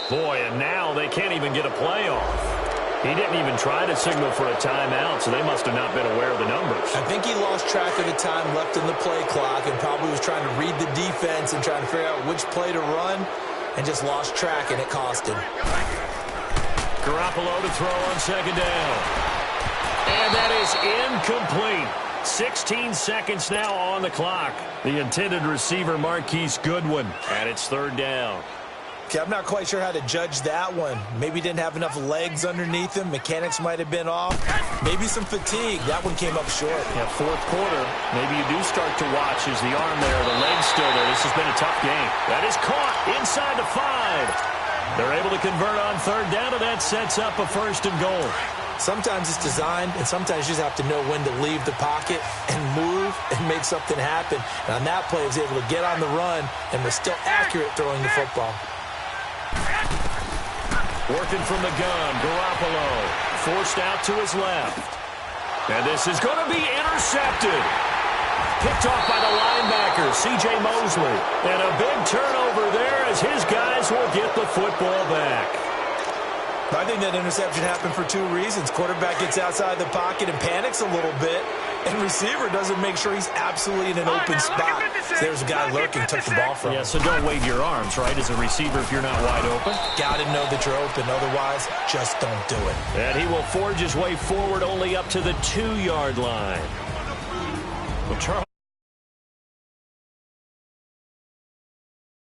Boy, and now they can't even get a play off. He didn't even try to signal for a timeout, so they must have not been aware of the numbers. I think he lost track of the time left in the play clock and probably was trying to read the defense and trying to figure out which play to run. And just lost track, and it cost him. Garoppolo to throw on 2nd down. And that is incomplete. 16 seconds now on the clock. The intended receiver, Marquise Goodwin. And it's third down. Okay, I'm not quite sure how to judge that one. Maybe didn't have enough legs underneath him. Mechanics might have been off. Maybe some fatigue. That one came up short. Yeah, fourth quarter. Maybe you do start to watch as the arm there, the leg's still there. This has been a tough game. That is caught inside the 5. They're able to convert on third down, and that sets up a first and goal. Sometimes it's designed, and sometimes you just have to know when to leave the pocket and move and make something happen. And on that play, he was able to get on the run and was still accurate throwing the football. Working from the gun, Garoppolo forced out to his left. And this is going to be intercepted. Picked off by the linebacker, C.J. Mosley. And a big turnover there as his guys will get the football back. I think that interception happened for two reasons. Quarterback gets outside the pocket and panics a little bit, and receiver doesn't make sure he's absolutely in an open spot. So there's a guy lurking, took the ball from him. Yeah, so don't wave your arms, right, as a receiver if you're not wide open. Got to know that you're open. Otherwise, just don't do it. And he will forge his way forward only up to the 2-yard line. Well, Charles